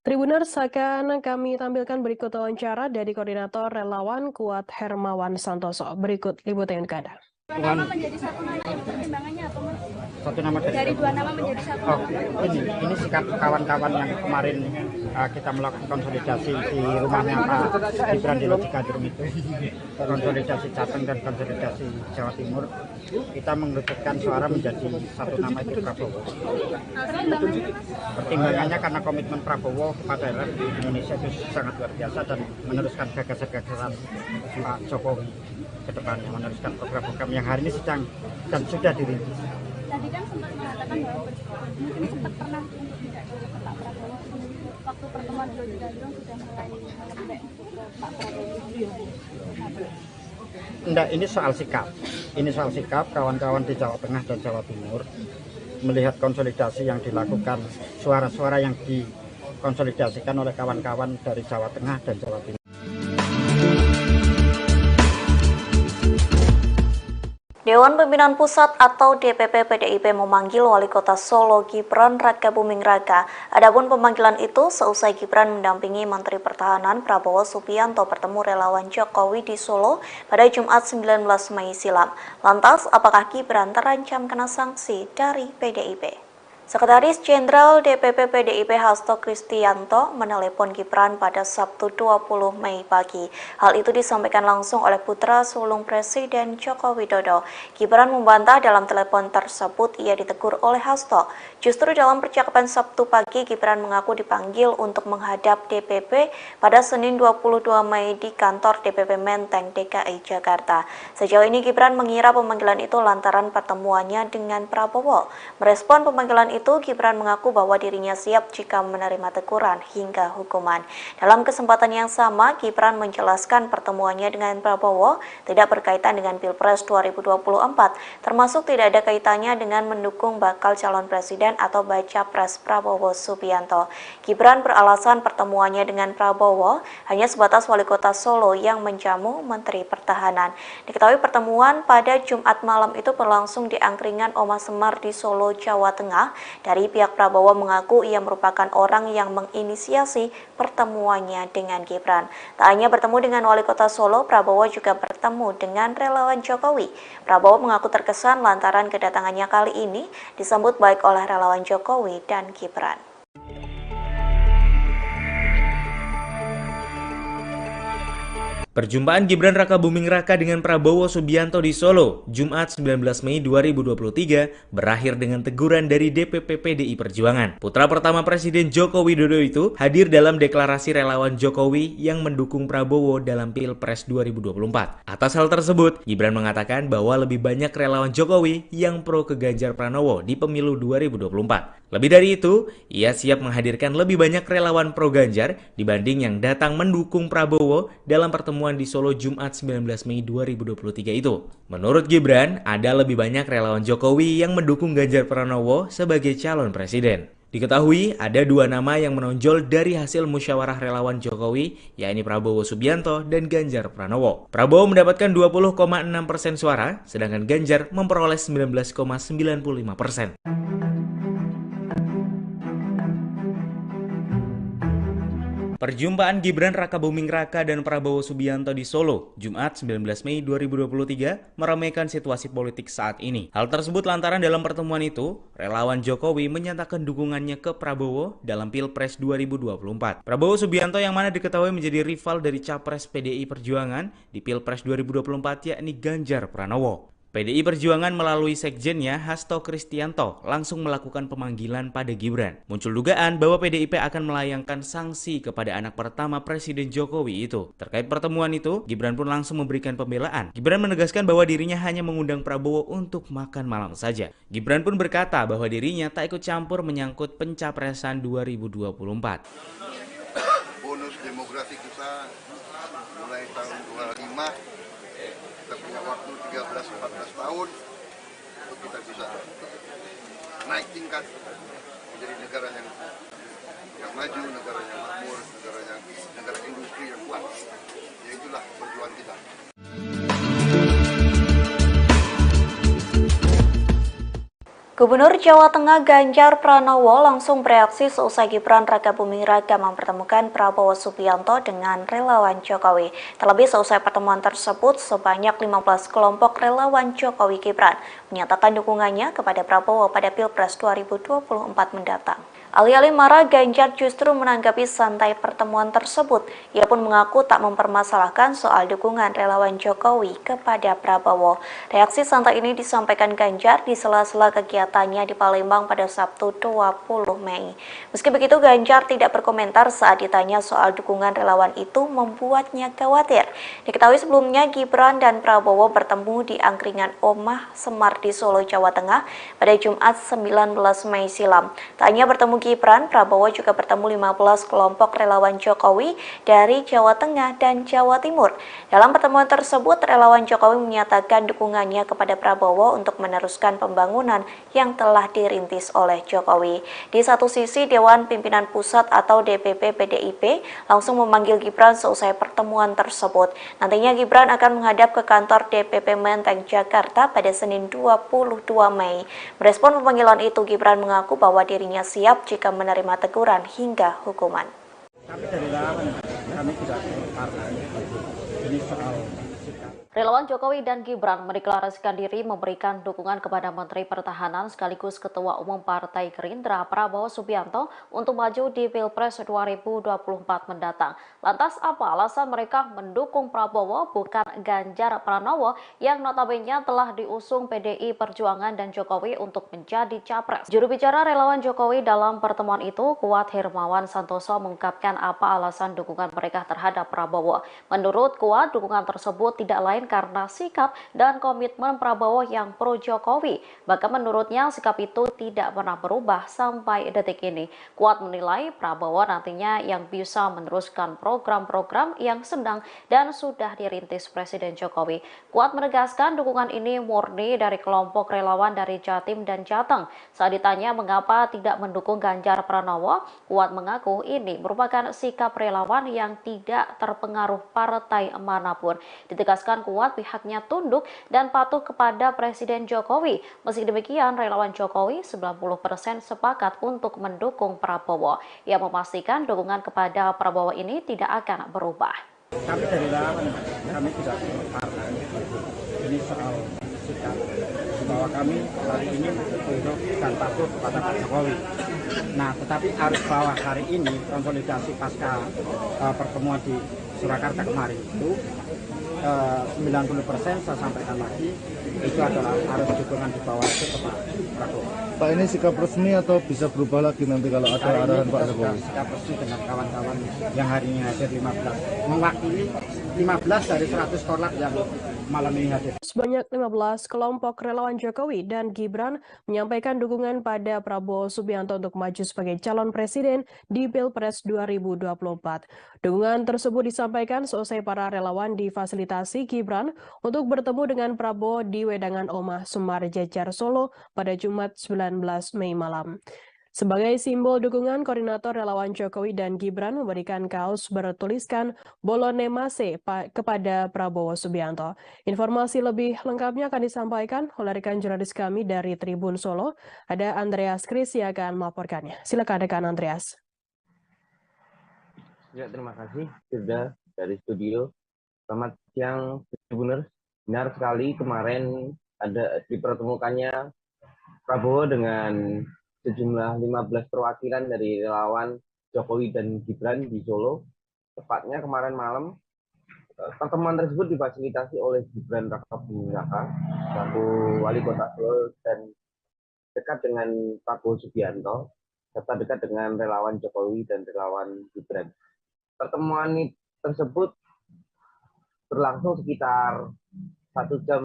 Tribuners, akan kami tampilkan berikut wawancara dari Koordinator Relawan Kuat Hermawan Santoso. Berikut liputan untuk Anda. Dua nama menjadi satu nama itu pertimbangannya apa, Mas? Satu nama Dari dua nama menjadi satu nama. Ini sikap kawan-kawan yang kemarin kita melakukan konsolidasi di rumahnya Pak Gibran di Lodjikadrum itu, konsolidasi Jateng dan konsolidasi Jawa Timur, kita mengerucutkan suara menjadi satu nama itu Prabowo. Pertimbangannya karena komitmen Prabowo kepada Indonesia itu sangat luar biasa dan meneruskan gagasan-gagasan Pak Jokowi ke depannya, meneruskan program-program yang hari ini sedang dan sudah dirintis. Tadi kan sempat mengatakan bahwa mungkin sempat pernah untuk tidak ke Pak Prabowo, waktu pertemuan di Lodjikadrum sudah mulai melembek ke Pak Prabowo. Enggak, ini soal sikap. Ini soal sikap kawan-kawan di Jawa Tengah dan Jawa Timur melihat konsolidasi yang dilakukan, suara-suara yang dikonsolidasikan oleh kawan-kawan dari Jawa Tengah dan Jawa Timur. Dewan Pimpinan Pusat atau DPP PDIP memanggil Wali Kota Solo Gibran Rakabuming Raka. Adapun pemanggilan itu seusai Gibran mendampingi Menteri Pertahanan Prabowo Subianto bertemu relawan Jokowi di Solo pada Jumat 19 Mei silam. Lantas, apakah Gibran terancam kena sanksi dari PDIP? Sekretaris Jenderal DPP PDIP Hasto Kristianto menelepon Gibran pada Sabtu 20 Mei pagi. Hal itu disampaikan langsung oleh putra sulung Presiden Joko Widodo. Gibran membantah dalam telepon tersebut ia ditegur oleh Hasto. Justru dalam percakapan Sabtu pagi, Gibran mengaku dipanggil untuk menghadap DPP pada Senin 22 Mei di kantor DPP Menteng, DKI Jakarta. Sejauh ini Gibran mengira pemanggilan itu lantaran pertemuannya dengan Prabowo. Merespon pemanggilan itu, Gibran mengaku bahwa dirinya siap jika menerima teguran hingga hukuman. Dalam kesempatan yang sama, Gibran menjelaskan pertemuannya dengan Prabowo tidak berkaitan dengan Pilpres 2024, termasuk tidak ada kaitannya dengan mendukung bakal calon presiden atau baca pres Prabowo Subianto. Gibran beralasan pertemuannya dengan Prabowo hanya sebatas Wali Kota Solo yang menjamu Menteri Pertahanan. Diketahui pertemuan pada Jumat malam itu berlangsung di angkringan Oma Semar di Solo, Jawa Tengah. Dari pihak Prabowo mengaku ia merupakan orang yang menginisiasi pertemuannya dengan Gibran. Tak hanya bertemu dengan Wali Kota Solo, Prabowo juga bertemu dengan relawan Jokowi. Prabowo mengaku terkesan lantaran kedatangannya kali ini disambut baik oleh relawan Jokowi dan Gibran. Perjumpaan Gibran Rakabuming Raka dengan Prabowo Subianto di Solo, Jumat 19 Mei 2023, berakhir dengan teguran dari DPP PDI Perjuangan. Putra pertama Presiden Joko Widodo itu hadir dalam deklarasi relawan Jokowi yang mendukung Prabowo dalam Pilpres 2024. Atas hal tersebut, Gibran mengatakan bahwa lebih banyak relawan Jokowi yang pro ke Ganjar Pranowo di pemilu 2024. Lebih dari itu, ia siap menghadirkan lebih banyak relawan pro Ganjar dibanding yang datang mendukung Prabowo dalam pertemuan di Solo Jumat 19 Mei 2023 itu. Menurut Gibran, ada lebih banyak relawan Jokowi yang mendukung Ganjar Pranowo sebagai calon presiden. Diketahui ada dua nama yang menonjol dari hasil musyawarah relawan Jokowi, yakni Prabowo Subianto dan Ganjar Pranowo. Prabowo mendapatkan 20,6% suara, sedangkan Ganjar memperoleh 19,95%. Perjumpaan Gibran Rakabuming Raka dan Prabowo Subianto di Solo, Jumat 19 Mei 2023, meramaikan situasi politik saat ini. Hal tersebut lantaran dalam pertemuan itu, relawan Jokowi menyatakan dukungannya ke Prabowo dalam Pilpres 2024. Prabowo Subianto yang mana diketahui menjadi rival dari Capres PDI Perjuangan di Pilpres 2024 yakni Ganjar Pranowo. PDI Perjuangan melalui sekjennya Hasto Kristianto langsung melakukan pemanggilan pada Gibran. Muncul dugaan bahwa PDIP akan melayangkan sanksi kepada anak pertama Presiden Jokowi itu. Terkait pertemuan itu, Gibran pun langsung memberikan pembelaan. Gibran menegaskan bahwa dirinya hanya mengundang Prabowo untuk makan malam saja. Gibran pun berkata bahwa dirinya tak ikut campur menyangkut pencapresan 2024. Bonus demografi kita mulai tahun 25. Kita punya waktu 13-14 tahun untuk kita bisa naik tingkat menjadi negara yang maju, negara yang makmur, negara industri yang kuat. Ya itulah perjuangan kita. Gubernur Jawa Tengah Ganjar Pranowo langsung bereaksi seusai Gibran Rakabuming Raka mempertemukan Prabowo Subianto dengan relawan Jokowi. Terlebih seusai pertemuan tersebut, sebanyak 15 kelompok relawan Jokowi Gibran menyatakan dukungannya kepada Prabowo pada Pilpres 2024 mendatang. Alih-alih marah, Ganjar justru menanggapi santai pertemuan tersebut. Ia pun mengaku tak mempermasalahkan soal dukungan relawan Jokowi kepada Prabowo. Reaksi santai ini disampaikan Ganjar di sela-sela kegiatannya di Palembang pada Sabtu 20 Mei. Meski begitu, Ganjar tidak berkomentar saat ditanya soal dukungan relawan itu membuatnya khawatir. Diketahui sebelumnya Gibran dan Prabowo bertemu di angkringan Omah Semar di Solo, Jawa Tengah pada Jumat 19 Mei silam. Tak hanya bertemu Gibran, Prabowo juga bertemu 15 kelompok relawan Jokowi dari Jawa Tengah dan Jawa Timur. Dalam pertemuan tersebut, relawan Jokowi menyatakan dukungannya kepada Prabowo untuk meneruskan pembangunan yang telah dirintis oleh Jokowi. Di satu sisi, Dewan Pimpinan Pusat atau DPP PDIP langsung memanggil Gibran seusai pertemuan tersebut. Nantinya Gibran akan menghadap ke kantor DPP Menteng, Jakarta pada Senin 22 Mei. Merespon pemanggilan itu, Gibran mengaku bahwa dirinya siap jika menerima teguran hingga hukuman. Tapi dari relawan kami tidak partai. Ini soal sikap. Relawan Jokowi dan Gibran mendeklarasikan diri memberikan dukungan kepada Menteri Pertahanan sekaligus Ketua Umum Partai Gerindra Prabowo Subianto untuk maju di Pilpres 2024 mendatang. Lantas apa alasan mereka mendukung Prabowo bukan Ganjar Pranowo yang notabene telah diusung PDI Perjuangan dan Jokowi untuk menjadi capres? Juru bicara relawan Jokowi dalam pertemuan itu, Kuat Hermawan Santoso, mengungkapkan apa alasan dukungan mereka terhadap Prabowo. Menurut Kuat, dukungan tersebut tidak lain karena sikap dan komitmen Prabowo yang pro Jokowi. Bahkan menurutnya sikap itu tidak pernah berubah sampai detik ini. Kuat menilai Prabowo nantinya yang bisa meneruskan program-program yang sedang dan sudah dirintis Presiden Jokowi. Kuat menegaskan dukungan ini murni dari kelompok relawan dari Jatim dan Jateng. Saat ditanya mengapa tidak mendukung Ganjar Pranowo, Kuat mengaku ini merupakan sikap relawan yang tidak terpengaruh partai manapun. Ditegaskan Kuat pihaknya tunduk dan patuh kepada Presiden Jokowi. Meski demikian, relawan Jokowi 90% sepakat untuk mendukung Prabowo. Ia memastikan dukungan kepada Prabowo ini tidak akan berubah. Tapi dari relawan kami tidak partai. Ini soal sikap bahwa kami hari ini tunduk dan patuh kepada Pak Jokowi. Nah, tetapi harus bahwa hari ini konsolidasi pasca pertemuan di Surakarta kemarin itu 90% saya sampaikan lagi itu adalah harus dukungan di bawah itu ke Pak Prabowo. Pak, ini sikap resmi atau bisa berubah lagi nanti kalau ada arahan Pak Jokowi? Sikap resmi dengan kawan-kawan yang hari ini hadir 15, mewakili 15 dari 100 korlap yang malam ini hadir. Sebanyak 15 kelompok relawan Jokowi dan Gibran menyampaikan dukungan pada Prabowo Subianto untuk maju sebagai calon presiden di Pilpres 2024. Dukungan tersebut disampaikan seusai para relawan difasilitasi Gibran untuk bertemu dengan Prabowo di Wedangan Omah Semar Jejar Solo pada Jumat 19 Mei malam. Sebagai simbol dukungan, koordinator relawan Jokowi dan Gibran memberikan kaos bertuliskan Bolone Mase kepada Prabowo Subianto. Informasi lebih lengkapnya akan disampaikan oleh rekan jurnalis kami dari Tribun Solo. Ada Andreas Kris yang akan melaporkannya. Silakan rekan Andreas. Ya, terima kasih sudah dari studio. Selamat siang, Tribuners. Benar sekali kemarin ada dipertemukannya Prabowo dengan sejumlah 15 perwakilan dari relawan Jokowi dan Gibran di Solo. Tepatnya kemarin malam, pertemuan tersebut difasilitasi oleh Gibran Rakabuming Raka, selaku wali kota Solo dan dekat dengan Prabowo Subianto, serta dekat dengan relawan Jokowi dan relawan Gibran. Pertemuan tersebut berlangsung sekitar 1 jam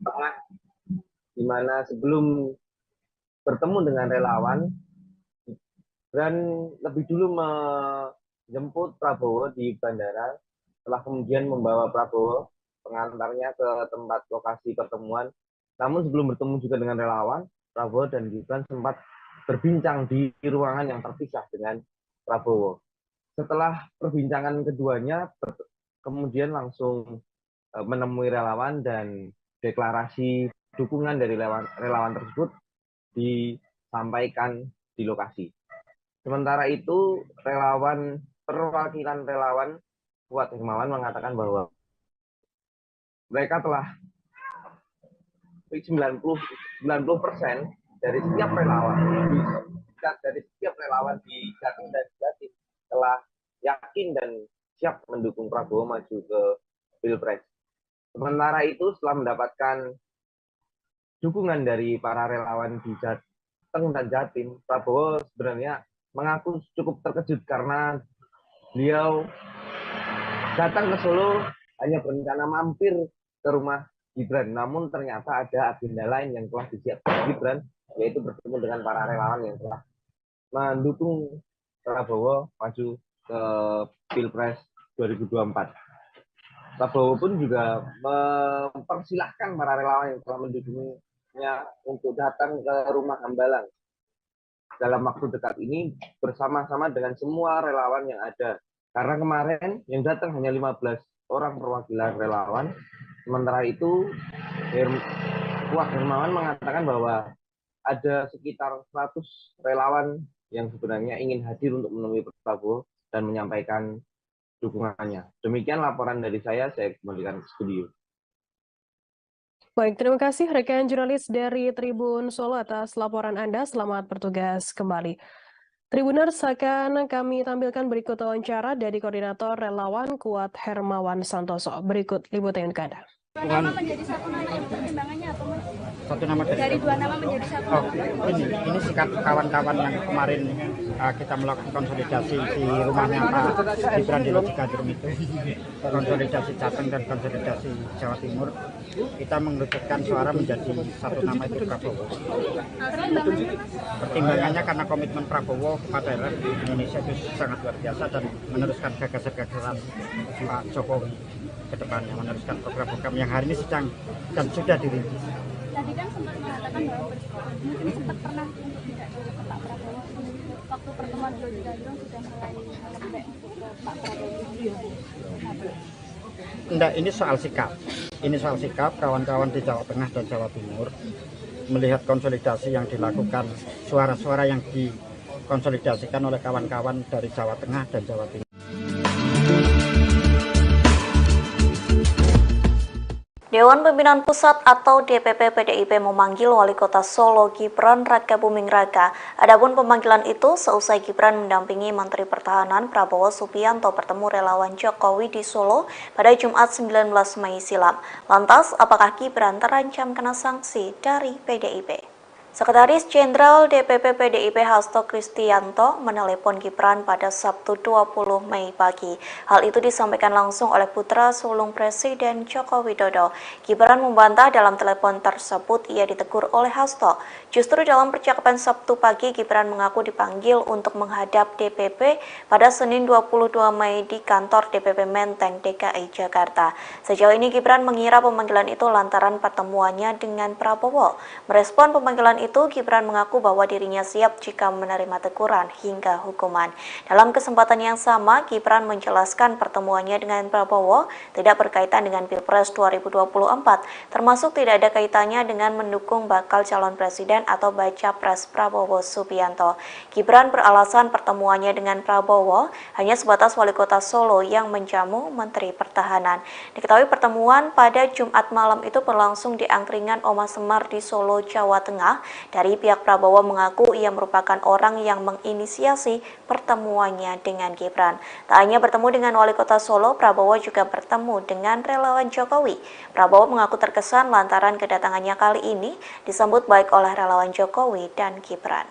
setengah, di mana sebelum bertemu dengan relawan, Gibran lebih dulu menjemput Prabowo di bandara, setelah kemudian membawa Prabowo pengantarnya ke tempat lokasi pertemuan. Namun sebelum bertemu juga dengan relawan, Prabowo dan Gibran sempat berbincang di ruangan yang terpisah dengan Prabowo. Setelah perbincangan keduanya, kemudian langsung menemui relawan dan deklarasi dukungan dari relawan tersebut disampaikan di lokasi. Sementara itu, perwakilan relawan Kuat Hermawan mengatakan bahwa mereka telah 90% dari setiap relawan di Jatim dan Jatim telah yakin dan siap mendukung Prabowo maju ke Pilpres. Sementara itu, setelah mendapatkan dukungan dari para relawan di Jateng dan Jatim, Prabowo sebenarnya mengaku cukup terkejut karena beliau datang ke Solo hanya berencana mampir ke rumah Gibran, namun ternyata ada agenda lain yang telah disiapkan Gibran, yaitu bertemu dengan para relawan yang telah mendukung Prabowo maju ke Pilpres 2024. Prabowo pun juga mempersilahkan para relawan yang telah mendukungnya untuk datang ke rumah Hambalang dalam waktu dekat ini bersama-sama dengan semua relawan yang ada. Karena kemarin yang datang hanya 15 orang perwakilan relawan. Sementara itu, Kuat Hermawan mengatakan bahwa ada sekitar 100 relawan yang sebenarnya ingin hadir untuk menemui Prabowo dan menyampaikan dukungannya. Demikian laporan dari saya kembalikan ke studio. Baik, terima kasih rekan jurnalis dari Tribun Solo atas laporan Anda. Selamat bertugas kembali. Tribuners, akan kami tampilkan berikut wawancara dari Koordinator Relawan Kuat Hermawan Santoso. Berikut liputan ke Anda. Dua nama menjadi satu nama itu pertimbangannya apa, Mas? Satu nama Dari dua nama menjadi satu. Oh, ini sikap kawan-kawan yang kemarin kita melakukan konsolidasi di rumahnya Pak Gibran di Logikadrum itu, konsolidasi Jateng dan konsolidasi Jawa Timur, kita mengerucutkan suara menjadi satu nama itu Prabowo. Pertimbangannya karena komitmen Prabowo kepada Indonesia itu sangat luar biasa dan meneruskan gagasan-gagasan Pak Jokowi ke depannya, meneruskan program-program yang hari ini sedang dan sudah dirintis. Tadi kan sempat mengatakan bahwa mungkin sempat pernah untuk tidak cocok ke Pak Prabowo. Waktu pertemuan beliau di Gandrung sudah mulai melembek ke Pak Prabowo. Enggak, ini soal sikap. Ini soal sikap kawan-kawan di Jawa Tengah dan Jawa Timur melihat konsolidasi yang dilakukan, suara-suara yang dikonsolidasikan oleh kawan-kawan dari Jawa Tengah dan Jawa Timur. Dewan Pimpinan Pusat atau DPP PDIP memanggil Wali Kota Solo Gibran Rakabuming Raka. Adapun pemanggilan itu seusai Gibran mendampingi Menteri Pertahanan Prabowo Subianto bertemu relawan Jokowi di Solo pada Jumat 19 Mei silam. Lantas, apakah Gibran terancam kena sanksi dari PDIP? Sekretaris Jenderal DPP PDIP Hasto Kristianto menelepon Gibran pada Sabtu 20 Mei pagi. Hal itu disampaikan langsung oleh putra sulung Presiden Joko Widodo. Gibran membantah dalam telepon tersebut ia ditegur oleh Hasto. Justru dalam percakapan Sabtu pagi, Gibran mengaku dipanggil untuk menghadap DPP pada Senin 22 Mei di kantor DPP Menteng, DKI Jakarta. Sejauh ini Gibran mengira pemanggilan itu lantaran pertemuannya dengan Prabowo. Merespon pemanggilan itu, Gibran mengaku bahwa dirinya siap jika menerima teguran hingga hukuman. Dalam kesempatan yang sama, Gibran menjelaskan pertemuannya dengan Prabowo tidak berkaitan dengan Pilpres 2024, termasuk tidak ada kaitannya dengan mendukung bakal calon presiden atau baca pres Prabowo Subianto. Gibran beralasan pertemuannya dengan Prabowo hanya sebatas Wali Kota Solo yang menjamu Menteri Pertahanan. Diketahui pertemuan pada Jumat malam itu berlangsung di angkringan Oma Semar di Solo, Jawa Tengah. Dari pihak Prabowo mengaku ia merupakan orang yang menginisiasi pertemuannya dengan Gibran. Tak hanya bertemu dengan Wali Kota Solo, Prabowo juga bertemu dengan relawan Jokowi. Prabowo mengaku terkesan lantaran kedatangannya kali ini disambut baik oleh relawan Jokowi dan Gibran.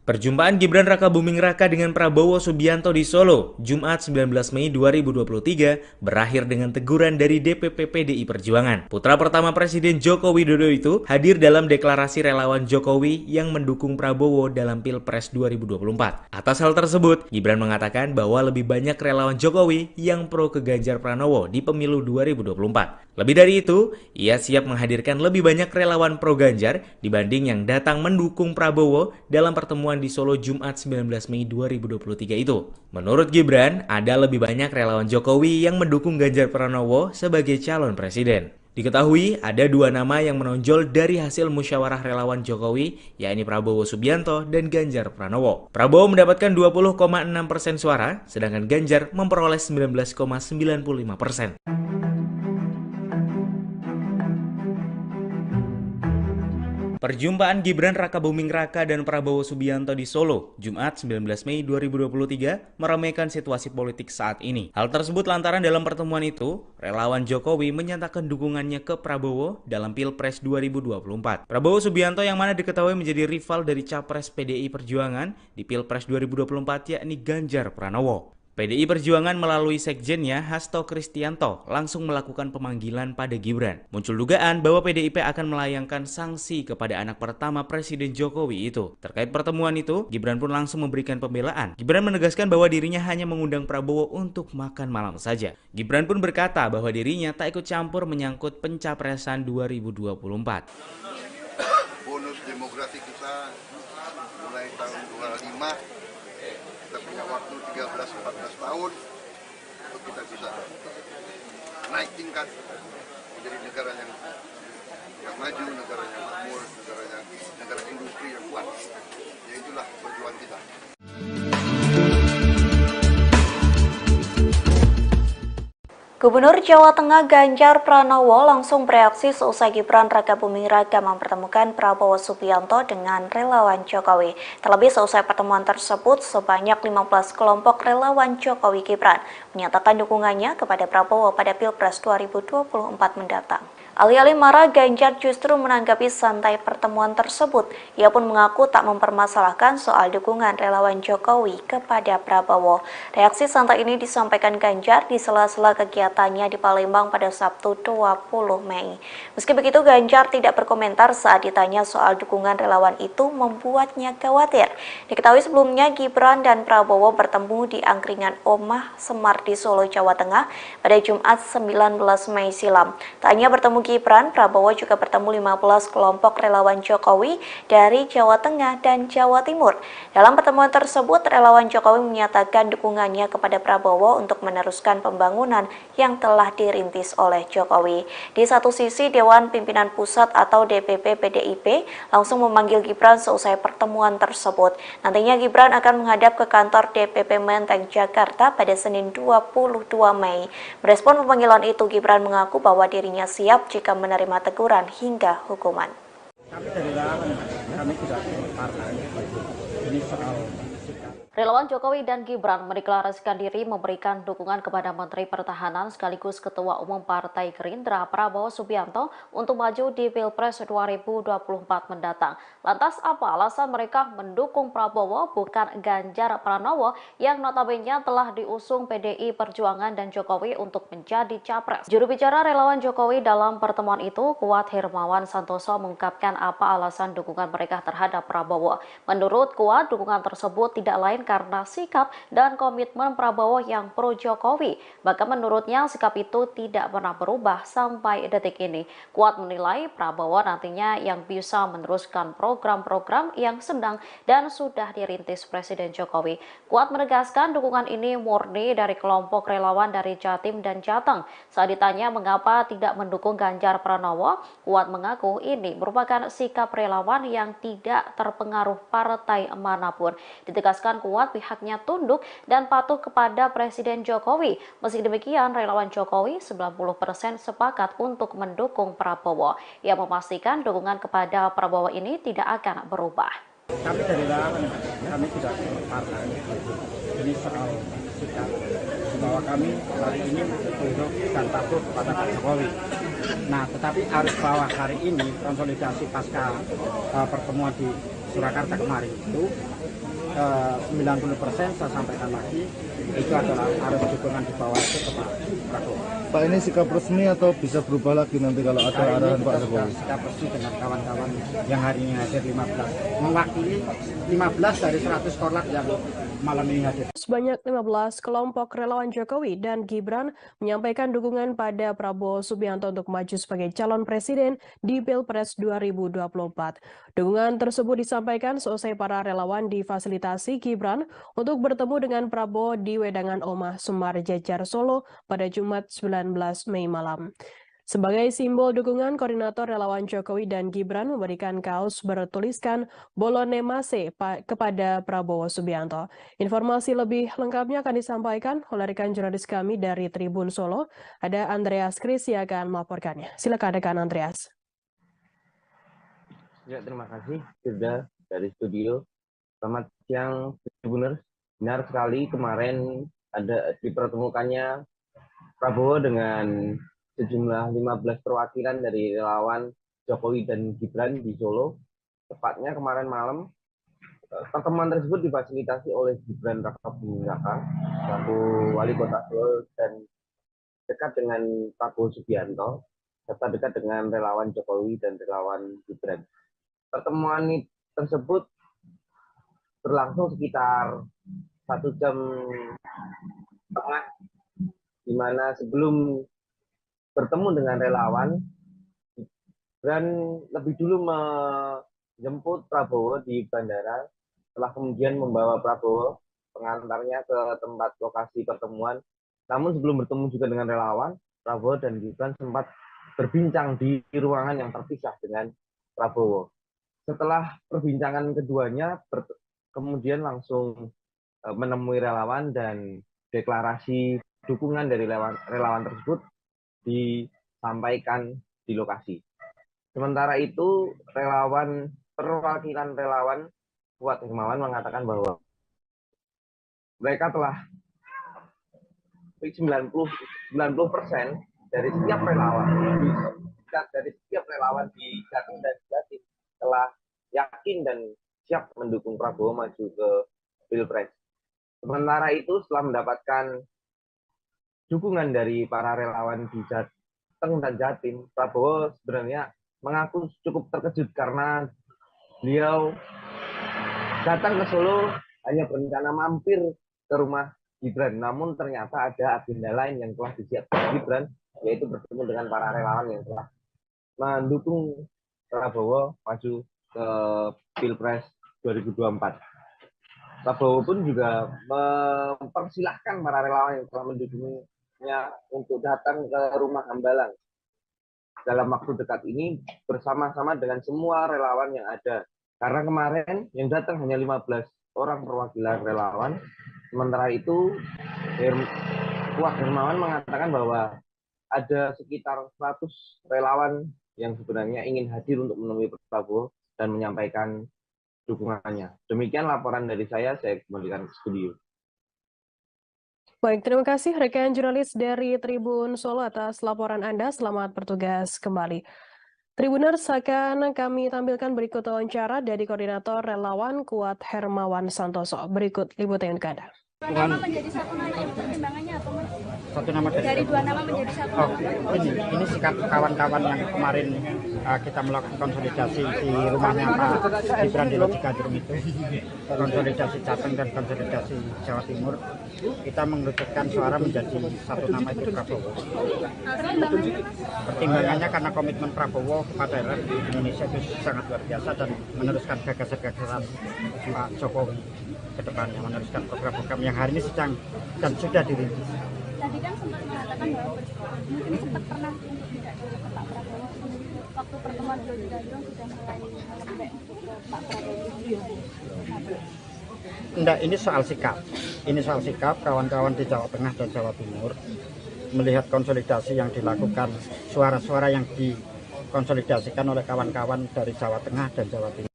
Perjumpaan Gibran Rakabuming Raka dengan Prabowo Subianto di Solo, Jumat 19 Mei 2023, berakhir dengan teguran dari DPP PDI Perjuangan. Putra pertama Presiden Joko Widodo itu hadir dalam deklarasi relawan Jokowi yang mendukung Prabowo dalam Pilpres 2024. Atas hal tersebut, Gibran mengatakan bahwa lebih banyak relawan Jokowi yang pro ke Ganjar Pranowo di pemilu 2024. Lebih dari itu, ia siap menghadirkan lebih banyak relawan pro Ganjar dibanding yang datang mendukung Prabowo dalam pertemuan di Solo Jumat 19 Mei 2023 itu. Menurut Gibran, ada lebih banyak relawan Jokowi yang mendukung Ganjar Pranowo sebagai calon presiden. Diketahui ada dua nama yang menonjol dari hasil musyawarah relawan Jokowi, yakni Prabowo Subianto dan Ganjar Pranowo. Prabowo mendapatkan 20,6% suara, sedangkan Ganjar memperoleh 19,95%. Perjumpaan Gibran Rakabuming Raka dan Prabowo Subianto di Solo, Jumat 19 Mei 2023, meramaikan situasi politik saat ini. Hal tersebut lantaran dalam pertemuan itu, relawan Jokowi menyatakan dukungannya ke Prabowo dalam Pilpres 2024. Prabowo Subianto yang mana diketahui menjadi rival dari Capres PDI Perjuangan di Pilpres 2024 yakni Ganjar Pranowo. PDI Perjuangan melalui sekjennya Hasto Kristianto langsung melakukan pemanggilan pada Gibran. Muncul dugaan bahwa PDIP akan melayangkan sanksi kepada anak pertama Presiden Jokowi itu. Terkait pertemuan itu, Gibran pun langsung memberikan pembelaan. Gibran menegaskan bahwa dirinya hanya mengundang Prabowo untuk makan malam saja. Gibran pun berkata bahwa dirinya tak ikut campur menyangkut pencapresan 2024. Bonus demografi kita mulai tahun 25. Kita punya waktu 13-14 tahun untuk kita bisa naik tingkat menjadi negara yang maju, negara yang makmur, negara industri yang kuat. Ya itulah perjuangan kita. Gubernur Jawa Tengah Ganjar Pranowo langsung bereaksi seusai Gibran Rakabuming Raka mempertemukan Prabowo Subianto dengan relawan Jokowi. Terlebih seusai pertemuan tersebut, sebanyak 15 kelompok relawan Jokowi Gibran menyatakan dukungannya kepada Prabowo pada Pilpres 2024 mendatang. Alih-alih marah, Ganjar justru menanggapi santai pertemuan tersebut. Ia pun mengaku tak mempermasalahkan soal dukungan relawan Jokowi kepada Prabowo. Reaksi santai ini disampaikan Ganjar di sela-sela kegiatannya di Palembang pada Sabtu 20 Mei. Meski begitu, Ganjar tidak berkomentar saat ditanya soal dukungan relawan itu membuatnya khawatir. Diketahui sebelumnya Gibran dan Prabowo bertemu di angkringan Oma Semar di Solo, Jawa Tengah pada Jumat 19 Mei silam. Tak hanya bertemu Gibran, Prabowo juga bertemu 15 kelompok relawan Jokowi dari Jawa Tengah dan Jawa Timur. Dalam pertemuan tersebut, relawan Jokowi menyatakan dukungannya kepada Prabowo untuk meneruskan pembangunan yang telah dirintis oleh Jokowi. Di satu sisi, Dewan Pimpinan Pusat atau DPP PDIP langsung memanggil Gibran seusai pertemuan tersebut. Nantinya Gibran akan menghadap ke kantor DPP Menteng, Jakarta pada Senin 22 Mei. Merespon pemanggilan itu, Gibran mengaku bahwa dirinya siap jika menerima teguran hingga hukuman. Kami dari relawan, kami tidak partai. Ini soal sikap. Relawan Jokowi dan Gibran mendeklarasikan diri memberikan dukungan kepada Menteri Pertahanan sekaligus Ketua Umum Partai Gerindra Prabowo Subianto untuk maju di Pilpres 2024 mendatang. Lantas apa alasan mereka mendukung Prabowo bukan Ganjar Pranowo yang notabene telah diusung PDI Perjuangan dan Jokowi untuk menjadi capres? Juru bicara relawan Jokowi dalam pertemuan itu, Kuat Hermawan Santoso, mengungkapkan apa alasan dukungan mereka terhadap Prabowo. Menurut Kuat, dukungan tersebut tidak lain karena sikap dan komitmen Prabowo yang pro Jokowi. Bahkan menurutnya sikap itu tidak pernah berubah sampai detik ini. Kuat menilai Prabowo nantinya yang bisa meneruskan program-program yang sedang dan sudah dirintis Presiden Jokowi. Kuat menegaskan dukungan ini murni dari kelompok relawan dari Jatim dan Jateng. Saat ditanya mengapa tidak mendukung Ganjar Pranowo, Kuat mengaku ini merupakan sikap relawan yang tidak terpengaruh partai manapun. Ditegaskan Kuat pihaknya tunduk dan patuh kepada Presiden Jokowi. Meski demikian, relawan Jokowi 90% sepakat untuk mendukung Prabowo. Ia memastikan dukungan kepada Prabowo ini tidak akan berubah. Kami dari relawan, kami tidak partai. Ini soal sikap bahwa kami hari ini tunduk dan patuh kepada Pak Jokowi. Nah, tetapi harus bahwa hari ini konsolidasi pasca pertemuan di Surakarta kemarin itu 90% saya sampaikan lagi itu adalah harus dukungan di bawah itu ke Pak Prabowo. Pak, ini sikap resmi atau bisa berubah lagi nanti kalau ada arahan Pak Jokowi? Sikap resmi dengan kawan-kawan yang hari ini hadir 15, mewakili 15 dari 100 korlap yang malam ini hadir. Sebanyak 15 kelompok relawan Jokowi dan Gibran menyampaikan dukungan pada Prabowo Subianto untuk maju sebagai calon presiden di Pilpres 2024. Dukungan tersebut disampaikan seusai para relawan difasilitasi Gibran untuk bertemu dengan Prabowo di Wedangan Omah Semar Jejar Solo pada Jumat 19 Mei malam. Sebagai simbol dukungan, koordinator relawan Jokowi dan Gibran memberikan kaos bertuliskan Bolone Mase kepada Prabowo Subianto. Informasi lebih lengkapnya akan disampaikan oleh rekan jurnalis kami dari Tribun Solo. Ada Andreas Kris yang akan melaporkannya. Silakan rekan Andreas. Ya, terima kasih sudah dari studio. Selamat siang, Tribuners. Benar sekali kemarin ada dipertemukannya Prabowo dengan sejumlah 15 perwakilan dari relawan Jokowi dan Gibran di Solo. Tepatnya kemarin malam, pertemuan tersebut difasilitasi oleh Gibran Rakabuming Raka, selaku wali kota Solo dan dekat dengan Prabowo Subianto, serta dekat dengan relawan Jokowi dan relawan Gibran. Pertemuan tersebut berlangsung sekitar 1 jam setengah, di mana sebelum bertemu dengan relawan, Gibran lebih dulu menjemput Prabowo di bandara, setelah kemudian membawa Prabowo pengantarnya ke tempat lokasi pertemuan. Namun sebelum bertemu juga dengan relawan, Prabowo dan Gibran sempat berbincang di ruangan yang terpisah dengan Prabowo. Setelah perbincangan keduanya, kemudian langsung menemui relawan dan deklarasi dukungan dari relawan tersebut disampaikan di lokasi. Sementara itu, perwakilan relawan Kuat Hermawan mengatakan bahwa mereka telah 90% dari setiap relawan di Jatim dan Jatim telah yakin dan siap mendukung Prabowo maju ke Pilpres. Sementara itu, setelah mendapatkan dukungan dari para relawan di Jateng dan Jatim, Prabowo sebenarnya mengaku cukup terkejut karena beliau datang ke Solo hanya berencana mampir ke rumah Gibran, namun ternyata ada agenda lain yang telah disiapkan Gibran, yaitu bertemu dengan para relawan yang telah mendukung Prabowo maju ke Pilpres 2024. Prabowo pun juga mempersilahkan para relawan yang telah mendukungnya untuk datang ke rumah Hambalang dalam waktu dekat ini bersama-sama dengan semua relawan yang ada. Karena kemarin yang datang hanya 15 orang perwakilan relawan, sementara itu Wah Hermawan mengatakan bahwa ada sekitar 100 relawan yang sebenarnya ingin hadir untuk menemui Prabowo dan menyampaikan dukungannya. Demikian laporan dari saya kembalikan ke studio. Baik, terima kasih rekan jurnalis dari Tribun Solo atas laporan Anda. Selamat bertugas kembali. Tribuners, akan kami tampilkan berikut wawancara dari Koordinator Relawan Kuat Hermawan Santoso. Berikut liputan untuk Anda. Nama menjadi satu nama itu pertimbangannya apa, Mas? Satu nama Dari dua nama menjadi satu nama. Ini sikap kawan-kawan yang kemarin kita melakukan konsolidasi di rumahnya Pak Gibran di Lodjikadrum itu, konsolidasi Jateng dan konsolidasi Jawa Timur, kita mengerucutkan suara menjadi satu nama itu Prabowo. Pertimbangannya karena komitmen Prabowo kepada rakyat Indonesia itu sangat luar biasa dan meneruskan gagasan-gagasan Pak Jokowi ke depannya, meneruskan program-program yang hari ini sedang dan sudah dirintis. Tadi kan sempat mengatakan bahwa mungkin sempat pernah untuk tidak ke Pak Prabowo waktu pertemuan di Lodjikadrum sudah mulai melembek untuk ke Pak Prabowo. Enggak, ini soal sikap. Ini soal sikap kawan-kawan di Jawa Tengah dan Jawa Timur melihat konsolidasi yang dilakukan, suara-suara yang dikonsolidasikan oleh kawan-kawan dari Jawa Tengah dan Jawa Timur.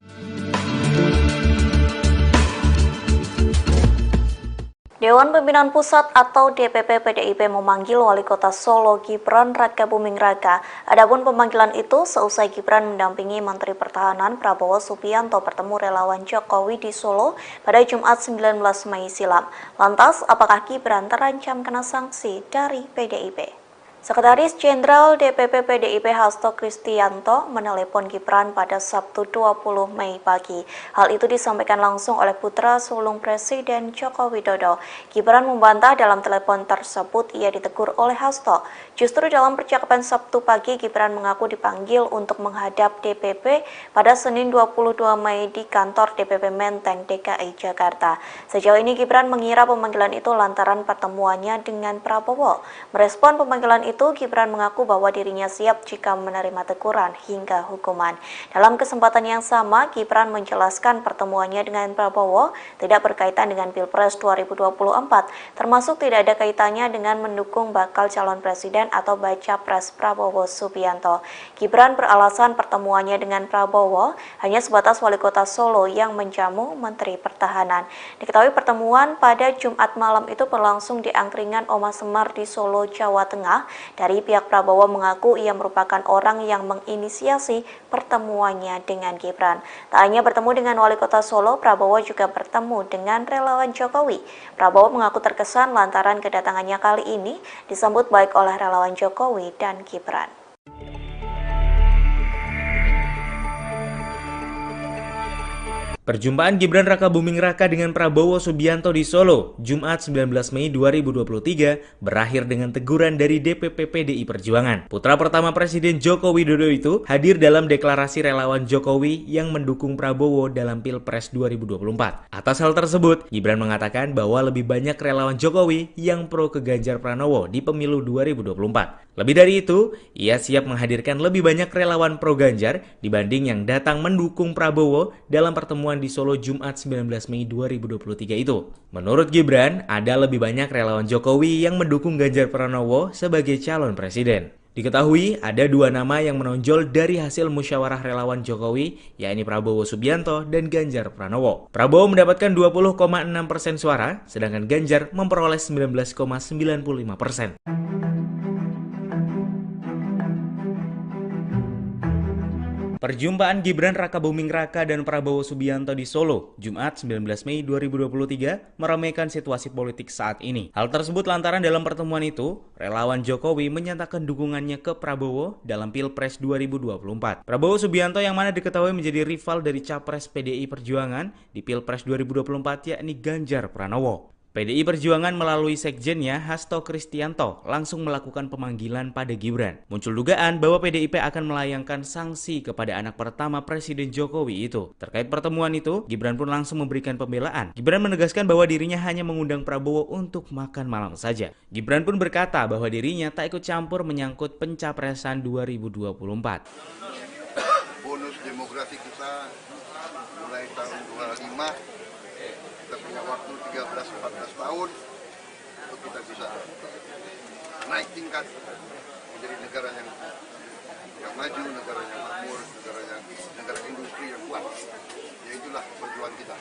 Dewan Pimpinan Pusat atau DPP PDIP memanggil Wali Kota Solo Gibran Rakabuming Raka. Adapun pemanggilan itu seusai Gibran mendampingi Menteri Pertahanan Prabowo Subianto bertemu relawan Jokowi di Solo pada Jumat 19 Mei silam. Lantas, apakah Gibran terancam kena sanksi dari PDIP? Sekretaris Jenderal DPP PDIP Hasto Kristianto menelepon Gibran pada Sabtu 20 Mei pagi. Hal itu disampaikan langsung oleh putra sulung Presiden Joko Widodo. Gibran membantah dalam telepon tersebut ia ditegur oleh Hasto. Justru dalam percakapan Sabtu pagi, Gibran mengaku dipanggil untuk menghadap DPP pada Senin 22 Mei di kantor DPP Menteng, DKI Jakarta. Sejauh ini Gibran mengira pemanggilan itu lantaran pertemuannya dengan Prabowo. Merespon pemanggilan itu, Gibran mengaku bahwa dirinya siap jika menerima teguran hingga hukuman. Dalam kesempatan yang sama, Gibran menjelaskan pertemuannya dengan Prabowo tidak berkaitan dengan Pilpres 2024, termasuk tidak ada kaitannya dengan mendukung bakal calon presiden atau baca pres Prabowo Subianto. Gibran beralasan pertemuannya dengan Prabowo hanya sebatas Wali Kota Solo yang menjamu Menteri Pertahanan. Diketahui pertemuan pada Jumat malam itu berlangsung di angkringan Oma Semar di Solo, Jawa Tengah. Dari pihak Prabowo mengaku ia merupakan orang yang menginisiasi pertemuannya dengan Gibran. Tak hanya bertemu dengan Wali Kota Solo, Prabowo juga bertemu dengan relawan Jokowi. Prabowo mengaku terkesan lantaran kedatangannya kali ini disambut baik oleh relawan Jokowi dan Gibran. Perjumpaan Gibran Rakabuming Raka dengan Prabowo Subianto di Solo, Jumat 19 Mei 2023, berakhir dengan teguran dari DPP PDI Perjuangan. Putra pertama Presiden Joko Widodo itu hadir dalam deklarasi relawan Jokowi yang mendukung Prabowo dalam Pilpres 2024. Atas hal tersebut, Gibran mengatakan bahwa lebih banyak relawan Jokowi yang pro ke Ganjar Pranowo di pemilu 2024. Lebih dari itu, ia siap menghadirkan lebih banyak relawan pro Ganjar dibanding yang datang mendukung Prabowo dalam pertemuan di Solo Jumat 19 Mei 2023 itu. Menurut Gibran, ada lebih banyak relawan Jokowi yang mendukung Ganjar Pranowo sebagai calon presiden. Diketahui ada dua nama yang menonjol dari hasil musyawarah relawan Jokowi, yakni Prabowo Subianto dan Ganjar Pranowo. Prabowo mendapatkan 20,6% suara, sedangkan Ganjar memperoleh 19,95%. Perjumpaan Gibran Rakabuming Raka dan Prabowo Subianto di Solo, Jumat 19 Mei 2023, meramaikan situasi politik saat ini. Hal tersebut lantaran dalam pertemuan itu, relawan Jokowi menyatakan dukungannya ke Prabowo dalam Pilpres 2024. Prabowo Subianto yang mana diketahui menjadi rival dari capres PDI Perjuangan di Pilpres 2024 yakni Ganjar Pranowo. PDI Perjuangan melalui sekjennya Hasto Kristianto langsung melakukan pemanggilan pada Gibran. Muncul dugaan bahwa PDIP akan melayangkan sanksi kepada anak pertama Presiden Jokowi itu. Terkait pertemuan itu, Gibran pun langsung memberikan pembelaan. Gibran menegaskan bahwa dirinya hanya mengundang Prabowo untuk makan malam saja. Gibran pun berkata bahwa dirinya tak ikut campur menyangkut pencapresan 2024. Bonus demografi kita mulai tahun 25, kita punya waktu 13-14 tahun untuk kita bisa naik tingkat menjadi negara yang maju, negara yang makmur, negara industri yang kuat. Ya itulah perjuangan kita.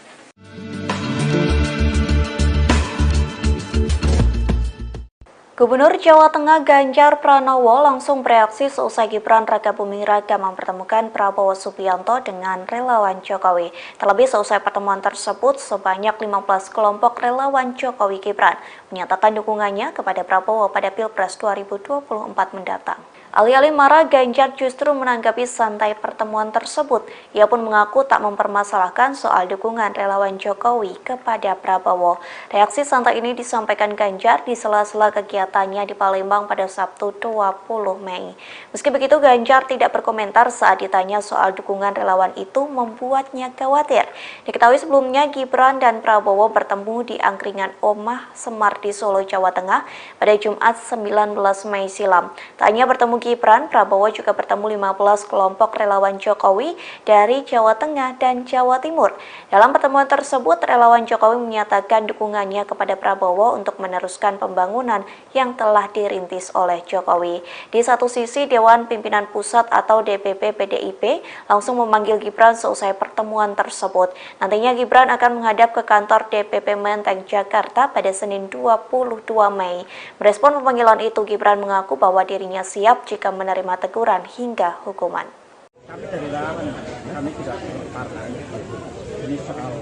Gubernur Jawa Tengah Ganjar Pranowo langsung bereaksi seusai Gibran Raka Buming Raka mempertemukan Prabowo Subianto dengan relawan Jokowi. Terlebih seusai pertemuan tersebut, sebanyak 15 kelompok relawan Jokowi Gibran menyatakan dukungannya kepada Prabowo pada Pilpres 2024 mendatang. Alih-alih marah, Ganjar justru menanggapi santai pertemuan tersebut. Ia pun mengaku tak mempermasalahkan soal dukungan relawan Jokowi kepada Prabowo. Reaksi santai ini disampaikan Ganjar di sela-sela kegiatannya di Palembang pada Sabtu 20 Mei. Meski begitu, Ganjar tidak berkomentar saat ditanya soal dukungan relawan itu membuatnya khawatir. Diketahui sebelumnya Gibran dan Prabowo bertemu di angkringan Omah Semar di Solo, Jawa Tengah pada Jumat 19 Mei silam. Tak hanya bertemu Gibran, Prabowo juga bertemu 15 kelompok relawan Jokowi dari Jawa Tengah dan Jawa Timur. Dalam pertemuan tersebut, relawan Jokowi menyatakan dukungannya kepada Prabowo untuk meneruskan pembangunan yang telah dirintis oleh Jokowi. Di satu sisi, Dewan Pimpinan Pusat atau DPP PDIP langsung memanggil Gibran seusai pertemuan tersebut. Nantinya Gibran akan menghadap ke kantor DPP Menteng, Jakarta pada Senin 22 Mei. Merespon pemanggilan itu, Gibran mengaku bahwa dirinya siap jika menerima teguran hingga hukuman. Kami dari relawan, kami tidak partai. Ini soal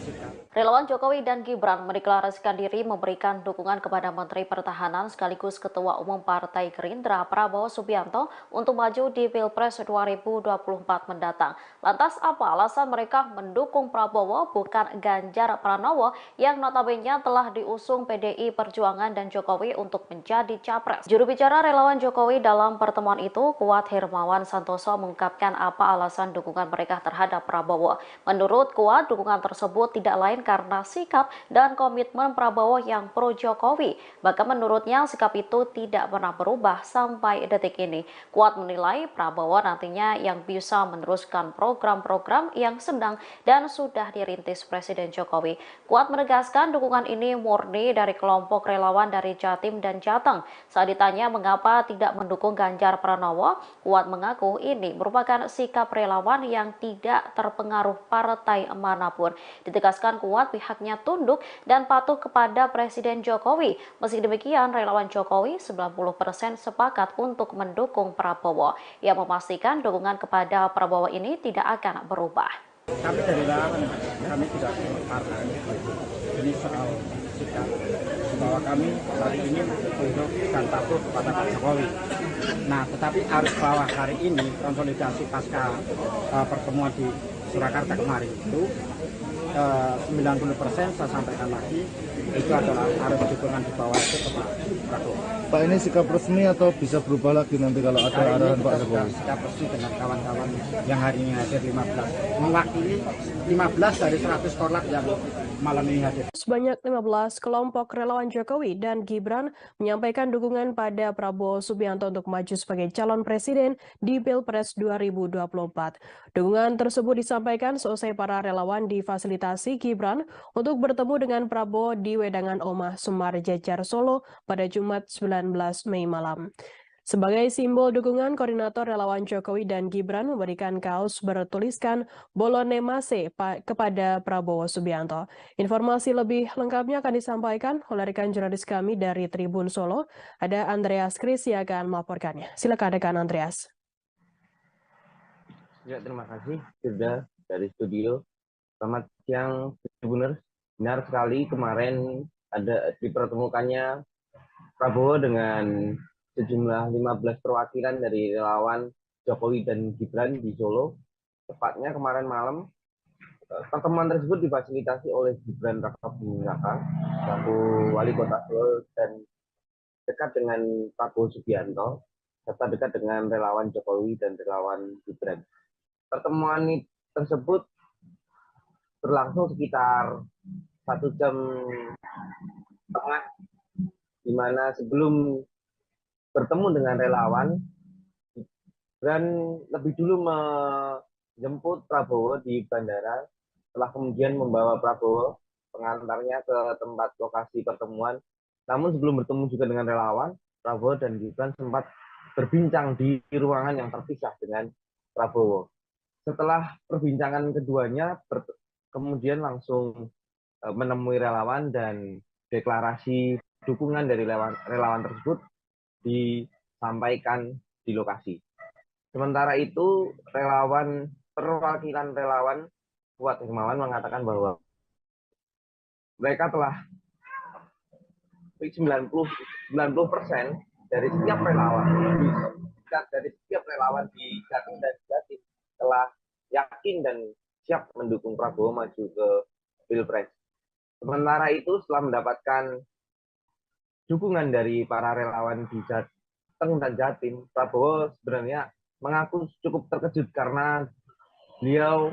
sikap. Relawan Jokowi dan Gibran mendeklarasikan diri memberikan dukungan kepada Menteri Pertahanan sekaligus Ketua Umum Partai Gerindra Prabowo Subianto untuk maju di Pilpres 2024 mendatang. Lantas apa alasan mereka mendukung Prabowo bukan Ganjar Pranowo yang notabene telah diusung PDI Perjuangan dan Jokowi untuk menjadi capres? Juru bicara relawan Jokowi dalam pertemuan itu, Kuat Hermawan Santoso, mengungkapkan apa alasan dukungan mereka terhadap Prabowo. Menurut Kuat, dukungan tersebut tidak lain karena sikap dan komitmen Prabowo yang pro Jokowi. Bahkan menurutnya sikap itu tidak pernah berubah sampai detik ini. Kuat menilai Prabowo nantinya yang bisa meneruskan program-program yang sedang dan sudah dirintis Presiden Jokowi. Kuat menegaskan dukungan ini murni dari kelompok relawan dari Jatim dan Jateng. Saat ditanya mengapa tidak mendukung Ganjar Pranowo, Kuat mengaku ini merupakan sikap relawan yang tidak terpengaruh partai manapun. Ditegaskan Kuat pihaknya tunduk dan patuh kepada Presiden Jokowi. Meski demikian, relawan Jokowi 90% sepakat untuk mendukung Prabowo. Ia memastikan dukungan kepada Prabowo ini tidak akan berubah. Kami dari relawan, kami tidak partai. Ini soal sikap bahwa kami hari ini tunduk dan patuh kepada Pak Jokowi. Nah, tetapi harus bahwa hari ini konsolidasi pasca pertemuan di Surakarta kemarin itu 90% saya sampaikan lagi itu adalah harus dukungan di bawah itu ke Pak Prabowo. Pak, ini sikap resmi atau bisa berubah lagi nanti kalau ada arahan Pak Jokowi? Sikap resmi dengan kawan-kawan yang hari ini hadir 15, mewakili 15 dari 100 korlap yang malam ini hadir. Sebanyak 15 kelompok relawan Jokowi dan Gibran menyampaikan dukungan pada Prabowo Subianto untuk maju sebagai calon presiden di Pilpres 2024. Dukungan tersebut disampaikan seusai para relawan difasilitasi Gibran untuk bertemu dengan Prabowo di Wedangan Omah Semar Jejar Solo pada Jumat 19 Mei malam. Sebagai simbol dukungan, koordinator relawan Jokowi dan Gibran memberikan kaos bertuliskan Bolone Mase kepada Prabowo Subianto. Informasi lebih lengkapnya akan disampaikan oleh rekan jurnalis kami dari Tribun Solo. Ada Andreas Kris yang akan melaporkannya. Silakan rekan Andreas. Ya, terima kasih sudah dari studio. Selamat siang, Tribuners. Benar sekali kemarin ada dipertemukannya Prabowo dengan sejumlah 15 perwakilan dari relawan Jokowi dan Gibran di Solo. Tepatnya kemarin malam Pertemuan tersebut difasilitasi oleh Gibran Rakabuming Raka selaku Wali Kota Solo dan dekat dengan Prabowo Subianto serta dekat dengan relawan Jokowi dan relawan Gibran. Pertemuan tersebut berlangsung sekitar 1 jam setengah, di mana sebelum bertemu dengan relawan, Gibran lebih dulu menjemput Prabowo di bandara, setelah kemudian membawa Prabowo pengantarnya ke tempat lokasi pertemuan. Namun sebelum bertemu juga dengan relawan, Prabowo dan Gibran sempat berbincang di ruangan yang terpisah dengan Prabowo. Setelah perbincangan keduanya, kemudian langsung menemui relawan dan deklarasi dukungan dari relawan tersebut disampaikan di lokasi. Sementara itu, perwakilan relawan Kuat Hermawan mengatakan bahwa mereka telah 90% dari setiap relawan di Jatim dan Jatim telah yakin dan siap mendukung Prabowo maju ke Pilpres. Sementara itu, setelah mendapatkan dukungan dari para relawan di Jateng dan Jatim, Prabowo sebenarnya mengaku cukup terkejut karena beliau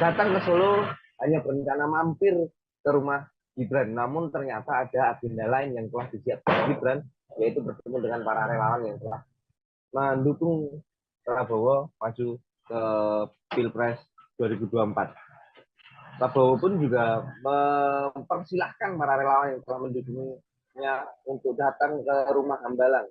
datang ke Solo hanya berencana mampir ke rumah Gibran, namun ternyata ada agenda lain yang telah disiapkan Gibran, yaitu bertemu dengan para relawan yang telah mendukung Prabowo maju ke Pilpres 2024. Prabowo pun juga mempersilahkan para relawan yang telah mendukungnya untuk datang ke rumah Hambalang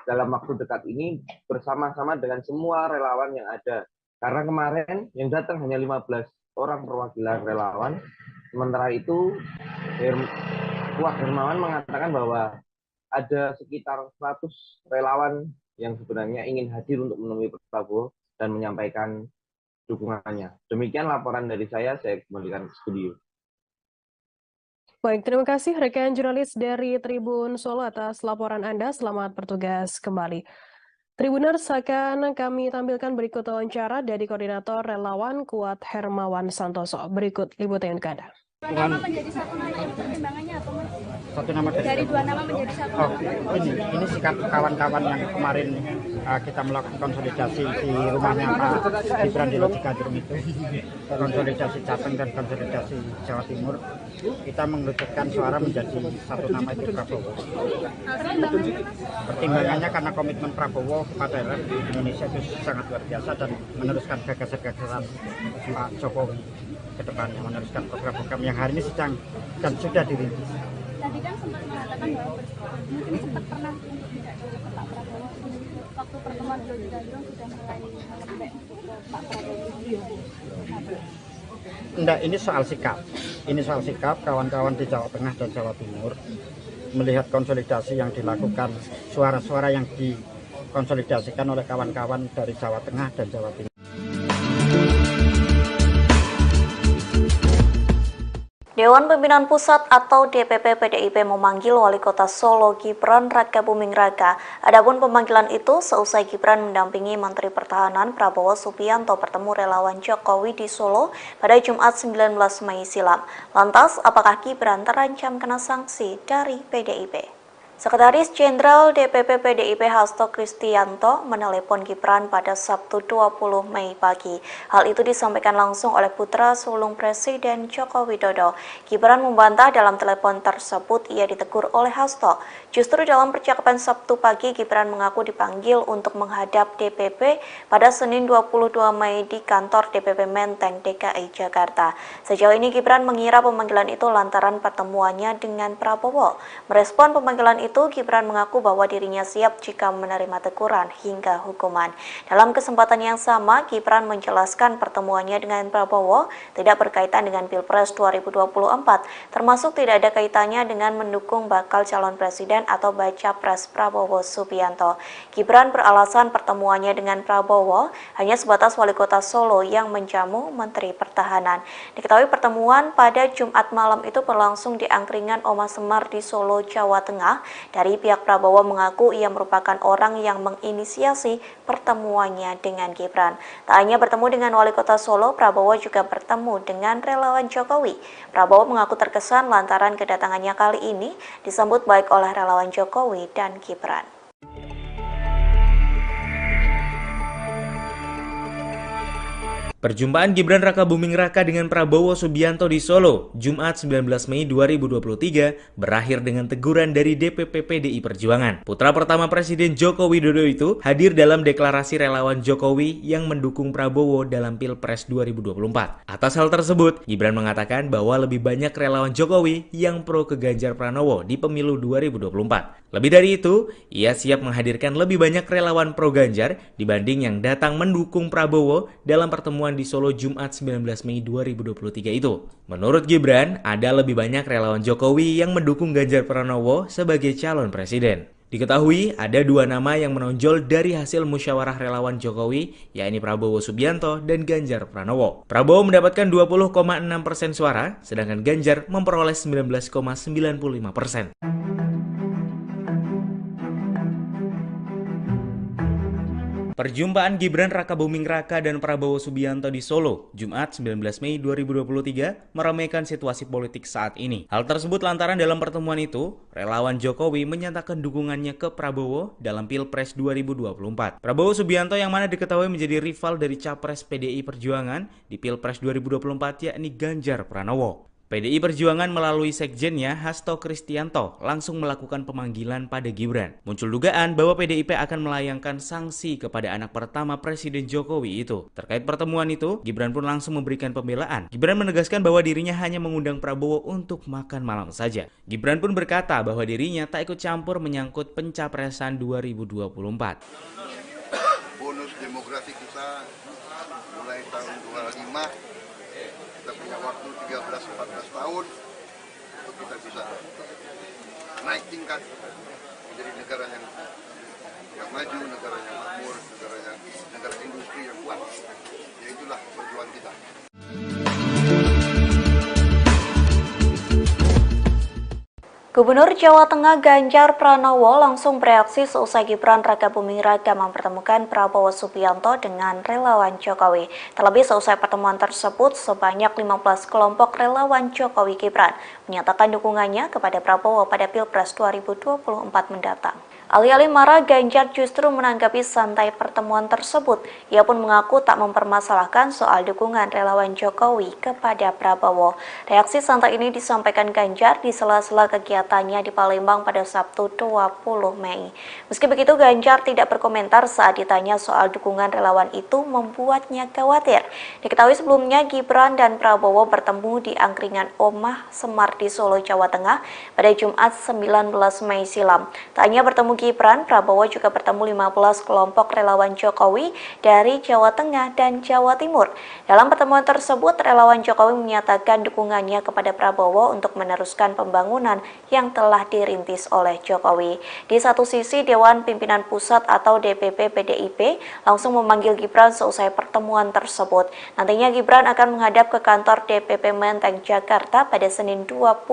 dalam waktu dekat ini bersama-sama dengan semua relawan yang ada. Karena kemarin yang datang hanya 15 orang perwakilan relawan, sementara itu Kuat Hermawan mengatakan bahwa ada sekitar 100 relawan yang sebenarnya ingin hadir untuk menemui Prabowo dan menyampaikan dukungannya. Demikian laporan dari saya kembalikan ke studio. Baik, terima kasih rekan jurnalis dari Tribun Solo atas laporan Anda. Selamat bertugas kembali. Tribuners, akan kami tampilkan berikut wawancara dari Koordinator Relawan Kuat Hermawan Santoso. Berikut liputan untuk Anda. Nama menjadi satu nama itu pertimbangannya apa, Mas? Satu nama Dari 2 nama menjadi satu nama. Ini sikap kawan-kawan yang kemarin kita melakukan konsolidasi di rumahnya Pak Gibran di Lodjikadrum itu, konsolidasi Jateng dan konsolidasi Jawa Timur, kita mengerucutkan suara menjadi satu nama itu Prabowo. Pertimbangannya karena komitmen Prabowo kepada Indonesia itu sangat luar biasa dan meneruskan gagasan-gagasan Pak Jokowi ke depannya, meneruskan program-program yang hari ini sedang dan sudah dirintis. Tadi kan sempat mengatakan bahwa mungkin sempat pernah untuk tidak ke Pak Prabowo waktu pertemuan di Lodjikadrum sudah mulai melembek ke Pak Prabowo. Enggak, ini soal sikap. Ini soal sikap kawan-kawan di Jawa Tengah dan Jawa Timur melihat konsolidasi yang dilakukan, suara-suara yang dikonsolidasikan oleh kawan-kawan dari Jawa Tengah dan Jawa Timur. Dewan Pimpinan Pusat atau DPP PDIP memanggil Wali Kota Solo Gibran Rakabuming Raka. Adapun pemanggilan itu seusai Gibran mendampingi Menteri Pertahanan Prabowo Subianto bertemu relawan Jokowi di Solo pada Jumat 19 Mei silam. Lantas, apakah Gibran terancam kena sanksi dari PDIP? Sekretaris Jenderal DPP PDIP Hasto Kristianto menelepon Gibran pada Sabtu 20 Mei pagi. Hal itu disampaikan langsung oleh putra sulung Presiden Joko Widodo. Gibran membantah dalam telepon tersebut ia ditegur oleh Hasto. Justru dalam percakapan Sabtu pagi, Gibran mengaku dipanggil untuk menghadap DPP pada Senin 22 Mei di kantor DPP Menteng, DKI Jakarta. Sejauh ini Gibran mengira pemanggilan itu lantaran pertemuannya dengan Prabowo. Merespon pemanggilan itu, Gibran mengaku bahwa dirinya siap jika menerima teguran hingga hukuman. Dalam kesempatan yang sama, Gibran menjelaskan pertemuannya dengan Prabowo tidak berkaitan dengan Pilpres 2024, termasuk tidak ada kaitannya dengan mendukung bakal calon presiden atau baca pres Prabowo Subianto. Gibran beralasan pertemuannya dengan Prabowo hanya sebatas Wali Kota Solo yang menjamu Menteri Pertahanan. Diketahui pertemuan pada Jumat malam itu berlangsung di angkringan Oma Semar di Solo, Jawa Tengah. Dari pihak Prabowo mengaku ia merupakan orang yang menginisiasi pertemuannya dengan Gibran. Tak hanya bertemu dengan Wali Kota Solo, Prabowo juga bertemu dengan relawan Jokowi. Prabowo mengaku terkesan lantaran kedatangannya kali ini disambut baik oleh relawan Jokowi dan Gibran. Perjumpaan Gibran Rakabuming Raka dengan Prabowo Subianto di Solo, Jumat 19 Mei 2023, berakhir dengan teguran dari DPP PDI Perjuangan. Putra pertama Presiden Joko Widodo itu hadir dalam deklarasi relawan Jokowi yang mendukung Prabowo dalam Pilpres 2024. Atas hal tersebut, Gibran mengatakan bahwa lebih banyak relawan Jokowi yang pro ke Ganjar Pranowo di pemilu 2024. Lebih dari itu, ia siap menghadirkan lebih banyak relawan pro Ganjar dibanding yang datang mendukung Prabowo dalam pertemuan di Solo Jumat 19 Mei 2023 itu. Menurut Gibran, ada lebih banyak relawan Jokowi yang mendukung Ganjar Pranowo sebagai calon presiden. Diketahui ada dua nama yang menonjol dari hasil musyawarah relawan Jokowi, yakni Prabowo Subianto dan Ganjar Pranowo. Prabowo mendapatkan 20,6% suara, sedangkan Ganjar memperoleh 19,95%. Perjumpaan Gibran Rakabuming Raka dan Prabowo Subianto di Solo, Jumat 19 Mei 2023, meramaikan situasi politik saat ini. Hal tersebut lantaran dalam pertemuan itu, relawan Jokowi menyatakan dukungannya ke Prabowo dalam Pilpres 2024. Prabowo Subianto yang mana diketahui menjadi rival dari Capres PDI Perjuangan di Pilpres 2024 yakni Ganjar Pranowo. PDI Perjuangan melalui sekjennya Hasto Kristianto langsung melakukan pemanggilan pada Gibran. Muncul dugaan bahwa PDIP akan melayangkan sanksi kepada anak pertama Presiden Jokowi itu. Terkait pertemuan itu, Gibran pun langsung memberikan pembelaan. Gibran menegaskan bahwa dirinya hanya mengundang Prabowo untuk makan malam saja. Gibran pun berkata bahwa dirinya tak ikut campur menyangkut pencapresan 2024. Bonus demografi kita mulai tahun 25. Kita punya waktu 13-14 tahun untuk kita bisa naik tingkat menjadi negara yang maju, negara yang makmur, negara industri yang kuat. Ya itulah perjuangan kita. Gubernur Jawa Tengah Ganjar Pranowo langsung bereaksi seusai Gibran Rakabuming Raka mempertemukan Prabowo Subianto dengan relawan Jokowi. Terlebih seusai pertemuan tersebut, sebanyak 15 kelompok relawan Jokowi Gibran menyatakan dukungannya kepada Prabowo pada Pilpres 2024 mendatang. Alih-alih marah, Ganjar justru menanggapi santai pertemuan tersebut. Ia pun mengaku tak mempermasalahkan soal dukungan relawan Jokowi kepada Prabowo. Reaksi santai ini disampaikan Ganjar di sela-sela kegiatannya di Palembang pada Sabtu 20 Mei. Meski begitu, Ganjar tidak berkomentar saat ditanya soal dukungan relawan itu membuatnya khawatir. Diketahui sebelumnya Gibran dan Prabowo bertemu di angkringan Omah Semar di Solo, Jawa Tengah pada Jumat 19 Mei silam. Tak hanya bertemu Gibran, Prabowo juga bertemu 15 kelompok relawan Jokowi dari Jawa Tengah dan Jawa Timur. Dalam pertemuan tersebut, relawan Jokowi menyatakan dukungannya kepada Prabowo untuk meneruskan pembangunan yang telah dirintis oleh Jokowi. Di satu sisi, Dewan Pimpinan Pusat atau DPP PDIP langsung memanggil Gibran seusai pertemuan tersebut. Nantinya Gibran akan menghadap ke kantor DPP Menteng, Jakarta pada Senin 22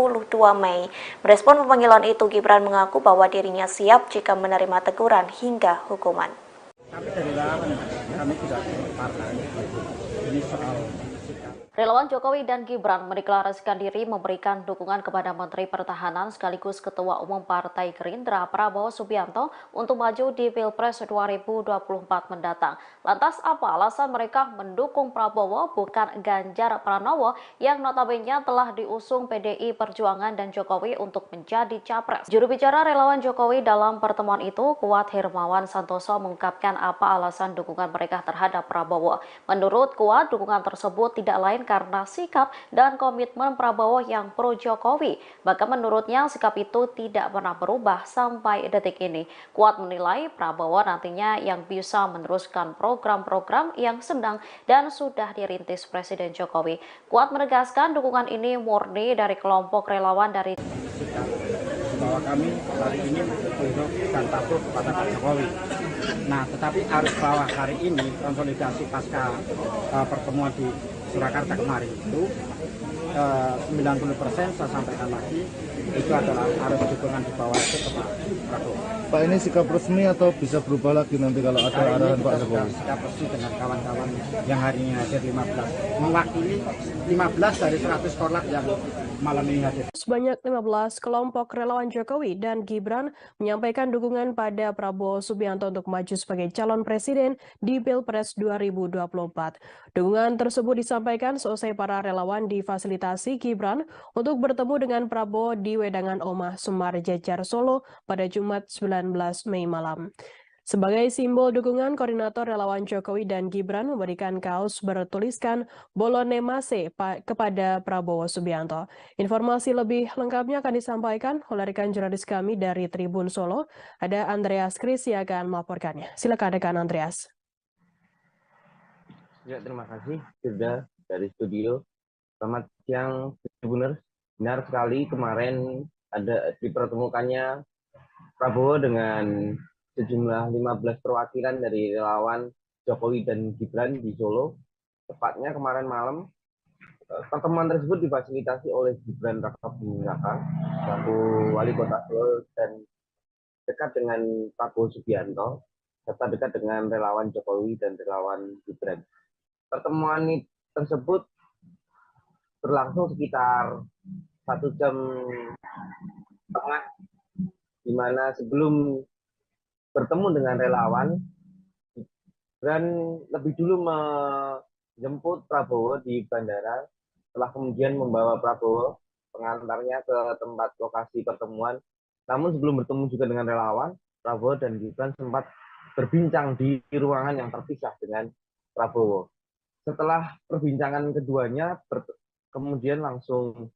Mei. Merespon pemanggilan itu, Gibran mengaku bahwa dirinya siap jika menerima teguran hingga hukuman. Kami dari relawan, kami tidak partai. Ini soal sikap. Relawan Jokowi dan Gibran mendeklarasikan diri memberikan dukungan kepada Menteri Pertahanan sekaligus Ketua Umum Partai Gerindra Prabowo Subianto untuk maju di Pilpres 2024 mendatang. Lantas apa alasan mereka mendukung Prabowo bukan Ganjar Pranowo yang notabene telah diusung PDI Perjuangan dan Jokowi untuk menjadi capres? Juru bicara relawan Jokowi dalam pertemuan itu, Kuat Hermawan Santoso, mengungkapkan apa alasan dukungan mereka terhadap Prabowo. Menurut Kuat, dukungan tersebut tidak lain karena sikap dan komitmen Prabowo yang pro Jokowi. Bahkan menurutnya sikap itu tidak pernah berubah sampai detik ini. Kuat menilai Prabowo nantinya yang bisa meneruskan program-program yang sedang dan sudah dirintis Presiden Jokowi. Kuat menegaskan dukungan ini murni dari kelompok relawan dari Sikap bahwa kami hari ini tunduk dan patuh kepada Pak Jokowi. Nah, tetapi arus bawah hari ini konsolidasi pasca pertemuan di Surakarta kemarin itu 90% saya sampaikan lagi itu adalah arus dukungan di bawah itu ke Pak Prabowo. Pak, ini sikap resmi atau bisa berubah lagi nanti kalau ada arahan Pak Jokowi? Sikap resmi dengan kawan-kawan yang hari ini hadir 15, mewakili 15 dari 100 korlap yang malam ini hadir. Sebanyak 15 kelompok relawan Jokowi dan Gibran menyampaikan dukungan pada Prabowo Subianto untuk maju sebagai calon presiden di Pilpres 2024. Dukungan tersebut disampaikan seusai para relawan difasilitasi Gibran untuk bertemu dengan Prabowo di Wedangan Omah Sumar Jejar Solo pada Jumat 19 Mei malam. Sebagai simbol dukungan, koordinator relawan Jokowi dan Gibran memberikan kaos bertuliskan Bolone Mase kepada Prabowo Subianto. Informasi lebih lengkapnya akan disampaikan oleh rekan jurnalis kami dari Tribun Solo. Ada Andreas Kris yang akan melaporkannya. Silakan rekan Andreas. Ya, terima kasih Firda dari studio. Selamat siang Tribuners. Benar sekali kemarin ada dipertemukannya Prabowo dengan sejumlah 15 perwakilan dari relawan Jokowi dan Gibran di Solo. Tepatnya kemarin malam, pertemuan tersebut difasilitasi oleh Gibran Rakabuming Raka, selaku wali kota Solo, dan dekat dengan Prabowo Subianto, serta dekat dengan relawan Jokowi dan relawan Gibran. Pertemuan tersebut berlangsung sekitar 1 jam setengah, di mana sebelum bertemu dengan relawan, Gibran lebih dulu menjemput Prabowo di bandara, setelah kemudian membawa Prabowo pengantarnya ke tempat lokasi pertemuan. Namun sebelum bertemu juga dengan relawan, Prabowo dan Gibran sempat berbincang di ruangan yang terpisah dengan Prabowo. Setelah perbincangan keduanya, kemudian langsung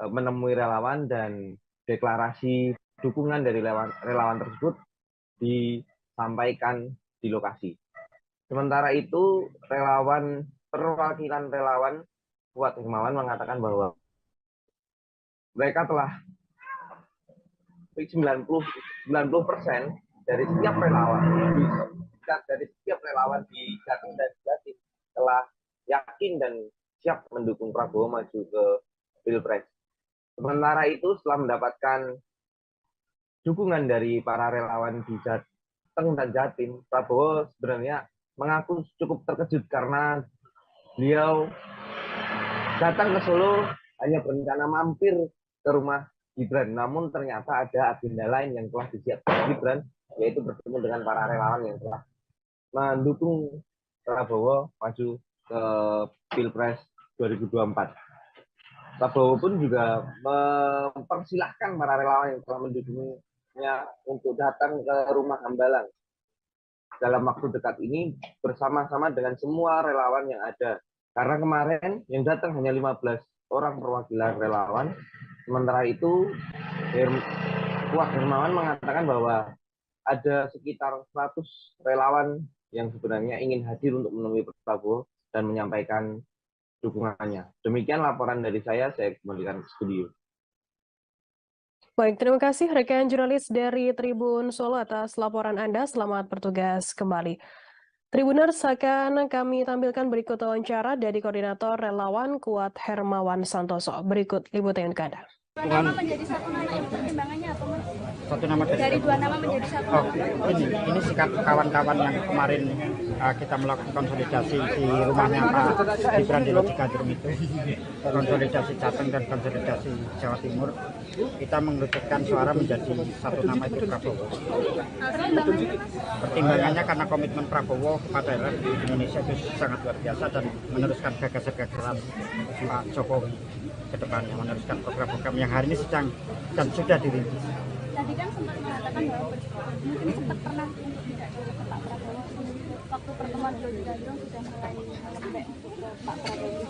menemui relawan dan deklarasi dukungan dari relawan tersebut disampaikan di lokasi. Sementara itu, perwakilan relawan Fuad Hermawan mengatakan bahwa mereka telah 90% dari setiap relawan di Jatim dan Jatim telah yakin dan siap mendukung Prabowo maju ke Pilpres. Sementara itu, setelah mendapatkan dukungan dari para relawan di Jateng dan Jatim, Prabowo sebenarnya mengaku cukup terkejut karena beliau datang ke Solo hanya berencana mampir ke rumah Gibran, namun ternyata ada agenda lain yang telah disiapkan Gibran, yaitu bertemu dengan para relawan yang telah mendukung Prabowo maju ke Pilpres 2024. Prabowo pun juga mempersilahkan para relawan yang telah mendukungnya untuk datang ke rumah Hambalang dalam waktu dekat ini bersama-sama dengan semua relawan yang ada. Karena kemarin yang datang hanya 15 orang perwakilan relawan. Sementara itu, Fuad Hermawan mengatakan bahwa ada sekitar 100 relawan yang sebenarnya ingin hadir untuk menemui Prabowo dan menyampaikan dukungannya. Demikian laporan dari saya kembalikan ke studio. Baik, terima kasih rekan jurnalis dari Tribun Solo atas laporan Anda. Selamat bertugas kembali. Tribuners, akan kami tampilkan berikut wawancara dari Koordinator Relawan Fuad Hermawan Santoso. Berikut liputan untuk Anda. Dua nama menjadi satu nama, yang pertimbangannya apa, Mas? Satu nama Dari dua nama menjadi satu nama. Ini sikap kawan-kawan yang kemarin kita melakukan konsolidasi di rumahnya Pak Gibran di Lodjikadrum itu, konsolidasi Jateng dan konsolidasi Jawa Timur, kita mengerucutkan suara menjadi satu nama itu Prabowo. Pertimbangannya, Mas? Pertimbangannya karena komitmen Prabowo kepada Indonesia itu sangat luar biasa dan meneruskan gagasan-gagasan Pak Jokowi ke depannya, meneruskan program-program yang hari ini sedang dan sudah dirintis. Tadi kan sempat mengatakan bahwa mungkin sempat pernah untuk tidak ke Pak Prabowo, waktu pertemuan di Lodjikadrum sudah mulai melembek ke Pak Prabowo.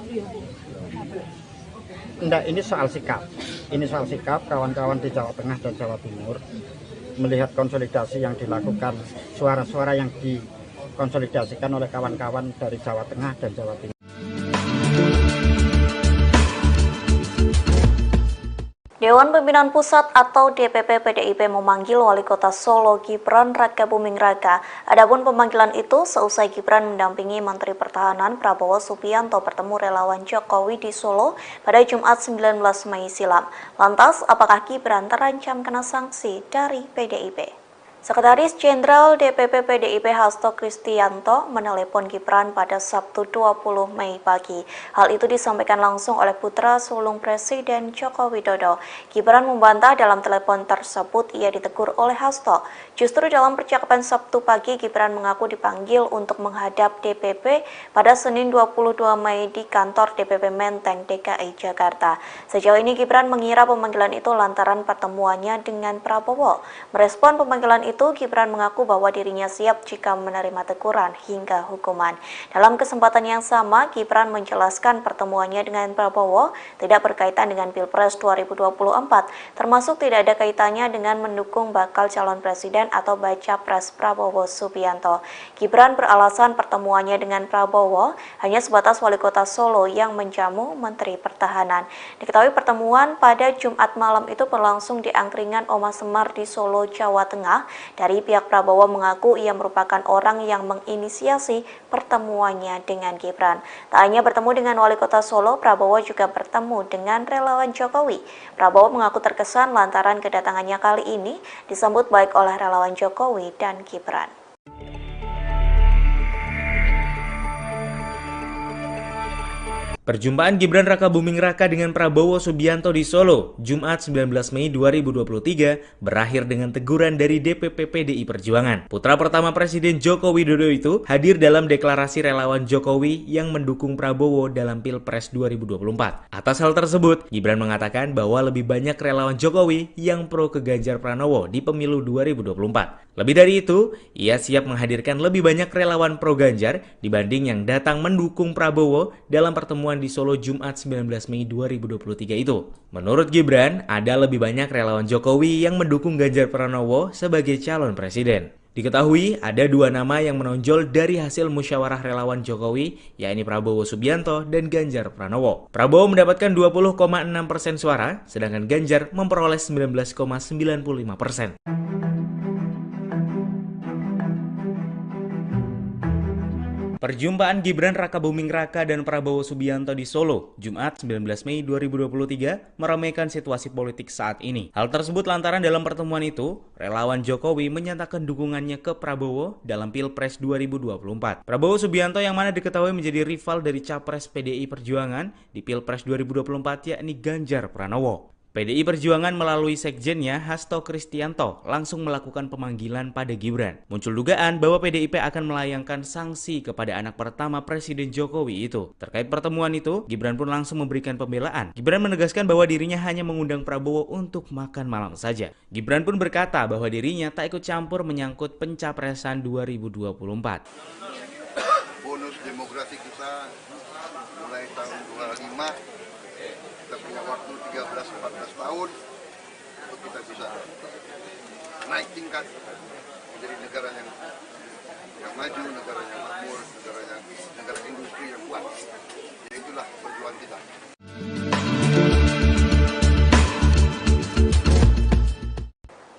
Enggak, ini soal sikap. Ini soal sikap kawan-kawan di Jawa Tengah dan Jawa Timur melihat konsolidasi yang dilakukan, suara-suara yang dikonsolidasikan oleh kawan-kawan dari Jawa Tengah dan Jawa Timur. Dewan Pimpinan Pusat atau DPP PDIP memanggil Wali Kota Solo Gibran Raka Buming Raka. Adapun pemanggilan itu seusai Gibran mendampingi Menteri Pertahanan Prabowo Subianto bertemu relawan Jokowi di Solo pada Jumat 19 Mei silam. Lantas, apakah Gibran terancam kena sanksi dari PDIP? Sekretaris Jenderal DPP PDIP Hasto Kristianto menelepon Gibran pada Sabtu 20 Mei pagi. Hal itu disampaikan langsung oleh putra sulung Presiden Joko Widodo. Gibran membantah dalam telepon tersebut ia ditegur oleh Hasto. Justru dalam percakapan Sabtu pagi, Gibran mengaku dipanggil untuk menghadap DPP pada Senin 22 Mei di kantor DPP Menteng, DKI Jakarta. Sejauh ini Gibran mengira pemanggilan itu lantaran pertemuannya dengan Prabowo. Merespon pemanggilan itu, Gibran mengaku bahwa dirinya siap jika menerima teguran hingga hukuman. Dalam kesempatan yang sama, Gibran menjelaskan pertemuannya dengan Prabowo tidak berkaitan dengan Pilpres 2024, termasuk tidak ada kaitannya dengan mendukung bakal calon presiden atau baca pres Prabowo Subianto. Gibran beralasan pertemuannya dengan Prabowo hanya sebatas Wali Kota Solo yang menjamu Menteri Pertahanan. Diketahui pertemuan pada Jumat malam itu berlangsung di angkringan Oma Semar di Solo, Jawa Tengah. Dari pihak Prabowo mengaku ia merupakan orang yang menginisiasi pertemuannya dengan Gibran. Tak hanya bertemu dengan Wali Kota Solo, Prabowo juga bertemu dengan relawan Jokowi. Prabowo mengaku terkesan lantaran kedatangannya kali ini disambut baik oleh relawan Jokowi dan Gibran. Perjumpaan Gibran Raka Buming Raka dengan Prabowo Subianto di Solo, Jumat 19 Mei 2023, berakhir dengan teguran dari DPP PDI Perjuangan. Putra pertama Presiden Joko Widodo itu hadir dalam deklarasi relawan Jokowi yang mendukung Prabowo dalam Pilpres 2024. Atas hal tersebut, Gibran mengatakan bahwa lebih banyak relawan Jokowi yang pro ke Ganjar Pranowo di pemilu 2024. Lebih dari itu, ia siap menghadirkan lebih banyak relawan pro Ganjar dibanding yang datang mendukung Prabowo dalam pertemuan di Solo Jumat 19 Mei 2023 itu. Menurut Gibran, ada lebih banyak relawan Jokowi yang mendukung Ganjar Pranowo sebagai calon presiden. Diketahui ada dua nama yang menonjol dari hasil musyawarah relawan Jokowi, yakni Prabowo Subianto dan Ganjar Pranowo. Prabowo mendapatkan 20,6% suara, sedangkan Ganjar memperoleh 19,95%. Perjumpaan Gibran Raka Buming Raka dan Prabowo Subianto di Solo, Jumat 19 Mei 2023, meramaikan situasi politik saat ini. Hal tersebut lantaran dalam pertemuan itu, relawan Jokowi menyatakan dukungannya ke Prabowo dalam Pilpres 2024. Prabowo Subianto yang mana diketahui menjadi rival dari Capres PDI Perjuangan di Pilpres 2024 yakni Ganjar Pranowo. PDI Perjuangan melalui sekjennya Hasto Kristianto langsung melakukan pemanggilan pada Gibran. Muncul dugaan bahwa PDIP akan melayangkan sanksi kepada anak pertama Presiden Jokowi itu. Terkait pertemuan itu, Gibran pun langsung memberikan pembelaan. Gibran menegaskan bahwa dirinya hanya mengundang Prabowo untuk makan malam saja. Gibran pun berkata bahwa dirinya tak ikut campur menyangkut pencapresan 2024. Bonus demografi kita mulai tahun 25. Kita punya waktu 13-14 tahun untuk kita bisa naik tingkat menjadi negara yang maju, negara yang makmur, negara industri yang kuat. Ya itulah perjuangan kita.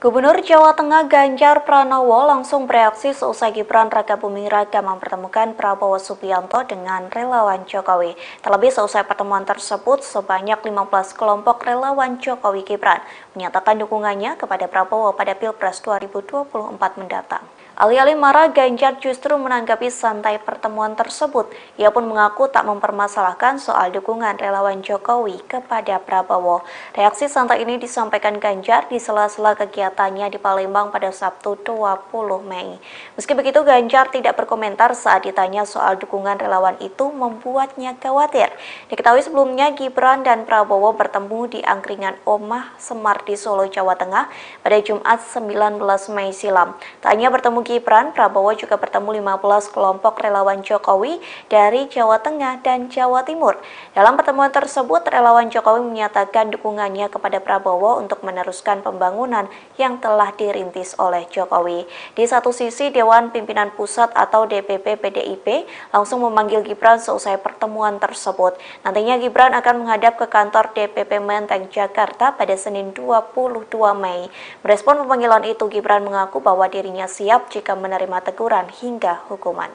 Gubernur Jawa Tengah Ganjar Pranowo langsung bereaksi seusai Gibran Raka Buming Raka mempertemukan Prabowo Subianto dengan relawan Jokowi. Terlebih seusai pertemuan tersebut, sebanyak 15 kelompok relawan Jokowi Gibran menyatakan dukungannya kepada Prabowo pada Pilpres 2024 mendatang. Alih-alih marah, Ganjar justru menanggapi santai pertemuan tersebut. Ia pun mengaku tak mempermasalahkan soal dukungan relawan Jokowi kepada Prabowo. Reaksi santai ini disampaikan Ganjar di sela-sela kegiatannya di Palembang pada Sabtu 20 Mei. Meski begitu, Ganjar tidak berkomentar saat ditanya soal dukungan relawan itu membuatnya khawatir. Diketahui sebelumnya Gibran dan Prabowo bertemu di angkringan Oma Semar di Solo, Jawa Tengah pada Jumat 19 Mei silam. Tak hanya bertemu bertemu Gibran, Prabowo juga bertemu 15 kelompok relawan Jokowi dari Jawa Tengah dan Jawa Timur. Dalam pertemuan tersebut, relawan Jokowi menyatakan dukungannya kepada Prabowo untuk meneruskan pembangunan yang telah dirintis oleh Jokowi. Di satu sisi, Dewan Pimpinan Pusat atau DPP PDIP langsung memanggil Gibran seusai pertemuan tersebut. Nantinya Gibran akan menghadap ke kantor DPP Menteng, Jakarta pada Senin 22 Mei. Merespon pemanggilan itu, Gibran mengaku bahwa dirinya siap jika menerima teguran hingga hukuman.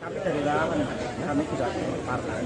Kami dari relawan, kami tidak partai.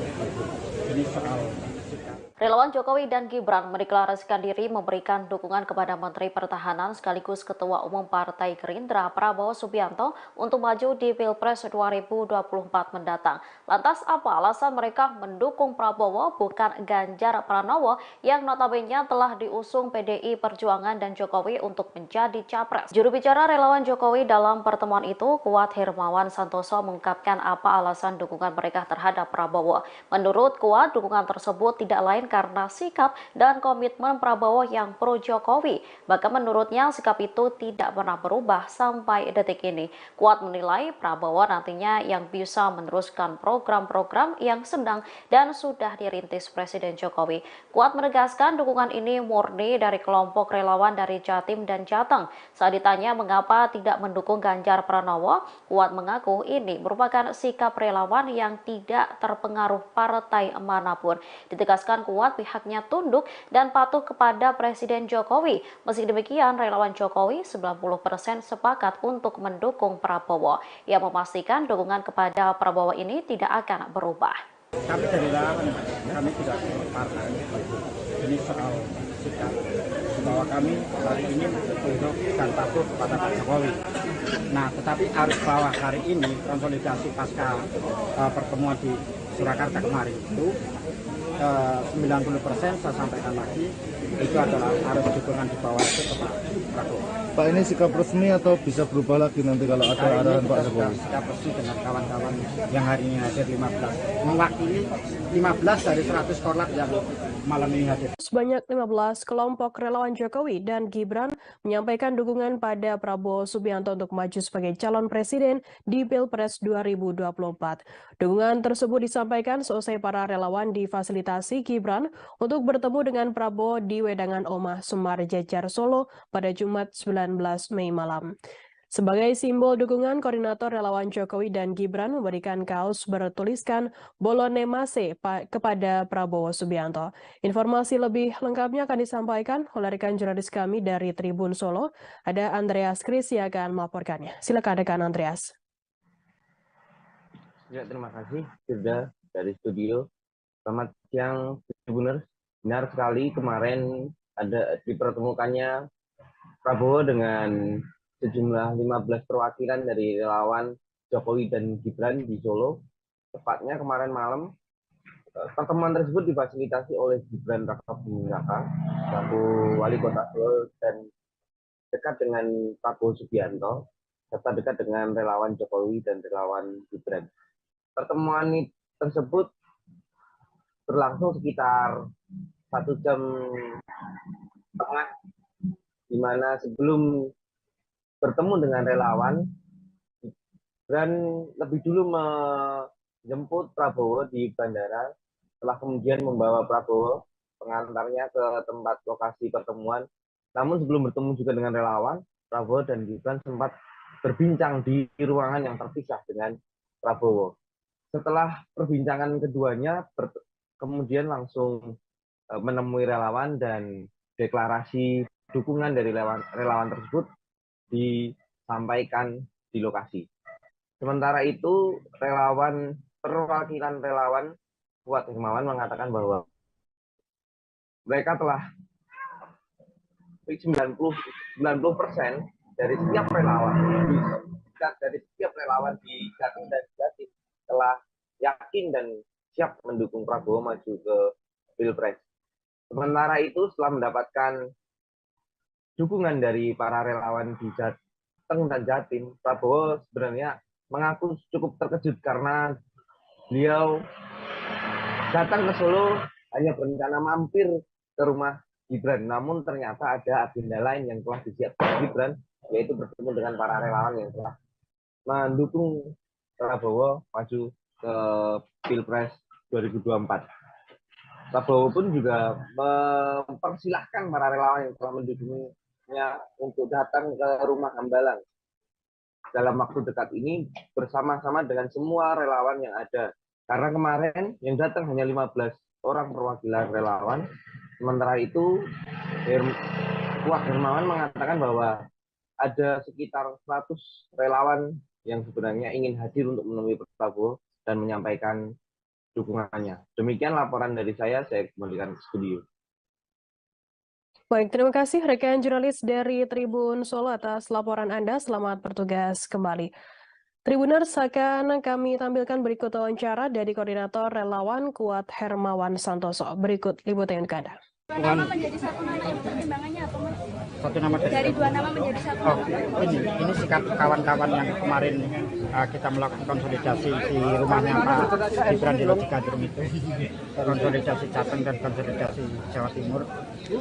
Ini soal sikap. Relawan Jokowi dan Gibran mendeklarasikan diri memberikan dukungan kepada Menteri Pertahanan sekaligus Ketua Umum Partai Gerindra Prabowo Subianto untuk maju di Pilpres 2024 mendatang. Lantas apa alasan mereka mendukung Prabowo bukan Ganjar Pranowo yang notabene telah diusung PDI Perjuangan dan Jokowi untuk menjadi capres? Juru bicara relawan Jokowi dalam pertemuan itu, Kuat Hermawan Santoso, mengungkapkan apa alasan dukungan mereka terhadap Prabowo. Menurut Kuat, dukungan tersebut tidak lain karena sikap dan komitmen Prabowo yang pro Jokowi. Bahkan menurutnya sikap itu tidak pernah berubah sampai detik ini. Kuat menilai Prabowo nantinya yang bisa meneruskan program-program yang sedang dan sudah dirintis Presiden Jokowi. Kuat menegaskan dukungan ini murni dari kelompok relawan dari Jatim dan Jateng. Saat ditanya mengapa tidak mendukung Ganjar Pranowo, Kuat mengaku ini merupakan sikap relawan yang tidak terpengaruh partai manapun. Ditegaskan Kuat pihaknya tunduk dan patuh kepada Presiden Jokowi. Meski demikian, relawan Jokowi 90% sepakat untuk mendukung Prabowo. Ia memastikan dukungan kepada Prabowo ini tidak akan berubah. Kami dari relawan, kami tidak partai. Ini soal sikap bahwa kami hari ini tunduk dan patuh kepada Pak Jokowi. Nah, tetapi harus bahwa hari ini konsolidasi pasca pertemuan di Surakarta kemarin itu 90% saya sampaikan lagi itu adalah harus dukungan di bawah itu ke Pak Prabowo. Pak, ini sikap resmi atau bisa berubah lagi nanti kalau ada arahan Pak Jokowi? Sikap resmi dengan kawan-kawan yang hari ini hadir 15, mewakili 15 dari 100 korlap yang malam ini hadir. Sebanyak 15 kelompok relawan Jokowi dan Gibran menyampaikan dukungan pada Prabowo Subianto untuk maju sebagai calon presiden di Pilpres 2024. Dukungan tersebut disampaikan seusai para relawan difasilitasi Gibran untuk bertemu dengan Prabowo di Wedangan Omah Sumar Jejar Solo pada Jumat 19 Mei malam. Sebagai simbol dukungan, koordinator relawan Jokowi dan Gibran memberikan kaos bertuliskan Bolone Mase kepada Prabowo Subianto. Informasi lebih lengkapnya akan disampaikan oleh rekan jurnalis kami dari Tribun Solo. Ada Andreas Kris yang akan melaporkannya. Silakan rekan Andreas. Ya, terima kasih sudah dari studio. Selamat siang, Tribuners. Benar sekali kemarin ada dipertemukannya Prabowo dengan sejumlah 15 perwakilan dari relawan Jokowi dan Gibran di Solo. Tepatnya kemarin malam, pertemuan tersebut difasilitasi oleh Gibran Rakabuming Raka, selaku Wali Kota Solo dan dekat dengan Prabowo Subianto, serta dekat dengan relawan Jokowi dan relawan Gibran. Pertemuan tersebut berlangsung sekitar 1 jam setengah, di mana sebelum bertemu dengan relawan, Gibran lebih dulu menjemput Prabowo di bandara, setelah kemudian membawa Prabowo pengantarnya ke tempat lokasi pertemuan. Namun sebelum bertemu juga dengan relawan, Prabowo dan Gibran sempat berbincang di ruangan yang terpisah dengan Prabowo. Setelah perbincangan keduanya, kemudian langsung menemui relawan dan deklarasi dukungan dari relawan tersebut disampaikan di lokasi. Sementara itu, perwakilan relawan Kuat Hermawan mengatakan bahwa mereka telah 90% dari setiap relawan di Jatim dan Jatim telah yakin dan siap mendukung Prabowo maju ke Pilpres. Sementara itu, setelah mendapatkan dukungan dari para relawan di Jateng dan Jatim, Prabowo sebenarnya mengaku cukup terkejut karena beliau datang ke Solo hanya berencana mampir ke rumah Gibran, namun ternyata ada agenda lain yang telah disiapkan Gibran, yaitu bertemu dengan para relawan yang telah mendukung Prabowo maju ke Pilpres 2024. Prabowo pun juga mempersilahkan para relawan yang telah mendukungnya untuk datang ke rumah Hambalang dalam waktu dekat ini bersama-sama dengan semua relawan yang ada. Karena kemarin yang datang hanya 15 orang perwakilan relawan, sementara itu Wah Hermawan mengatakan bahwa ada sekitar 100 relawan yang sebenarnya ingin hadir untuk menemui Prabowo dan menyampaikan dukungannya. Demikian laporan dari saya kembalikan ke studio. Baik, terima kasih rekan jurnalis dari Tribun Solo atas laporan Anda. Selamat bertugas kembali. Tribuners, akan kami tampilkan berikut wawancara dari Koordinator Relawan Kuat Hermawan Santoso. Berikut liputan untuk Anda. Dua nama menjadi satu nama itu pertimbangannya apa, Mas? Satu nama Dari dua nama menjadi satu nama. Ini sikap kawan-kawan yang kemarin kita melakukan konsolidasi di rumahnya Pak Gibran di Lodjikadrum itu, konsolidasi Jateng dan konsolidasi Jawa Timur,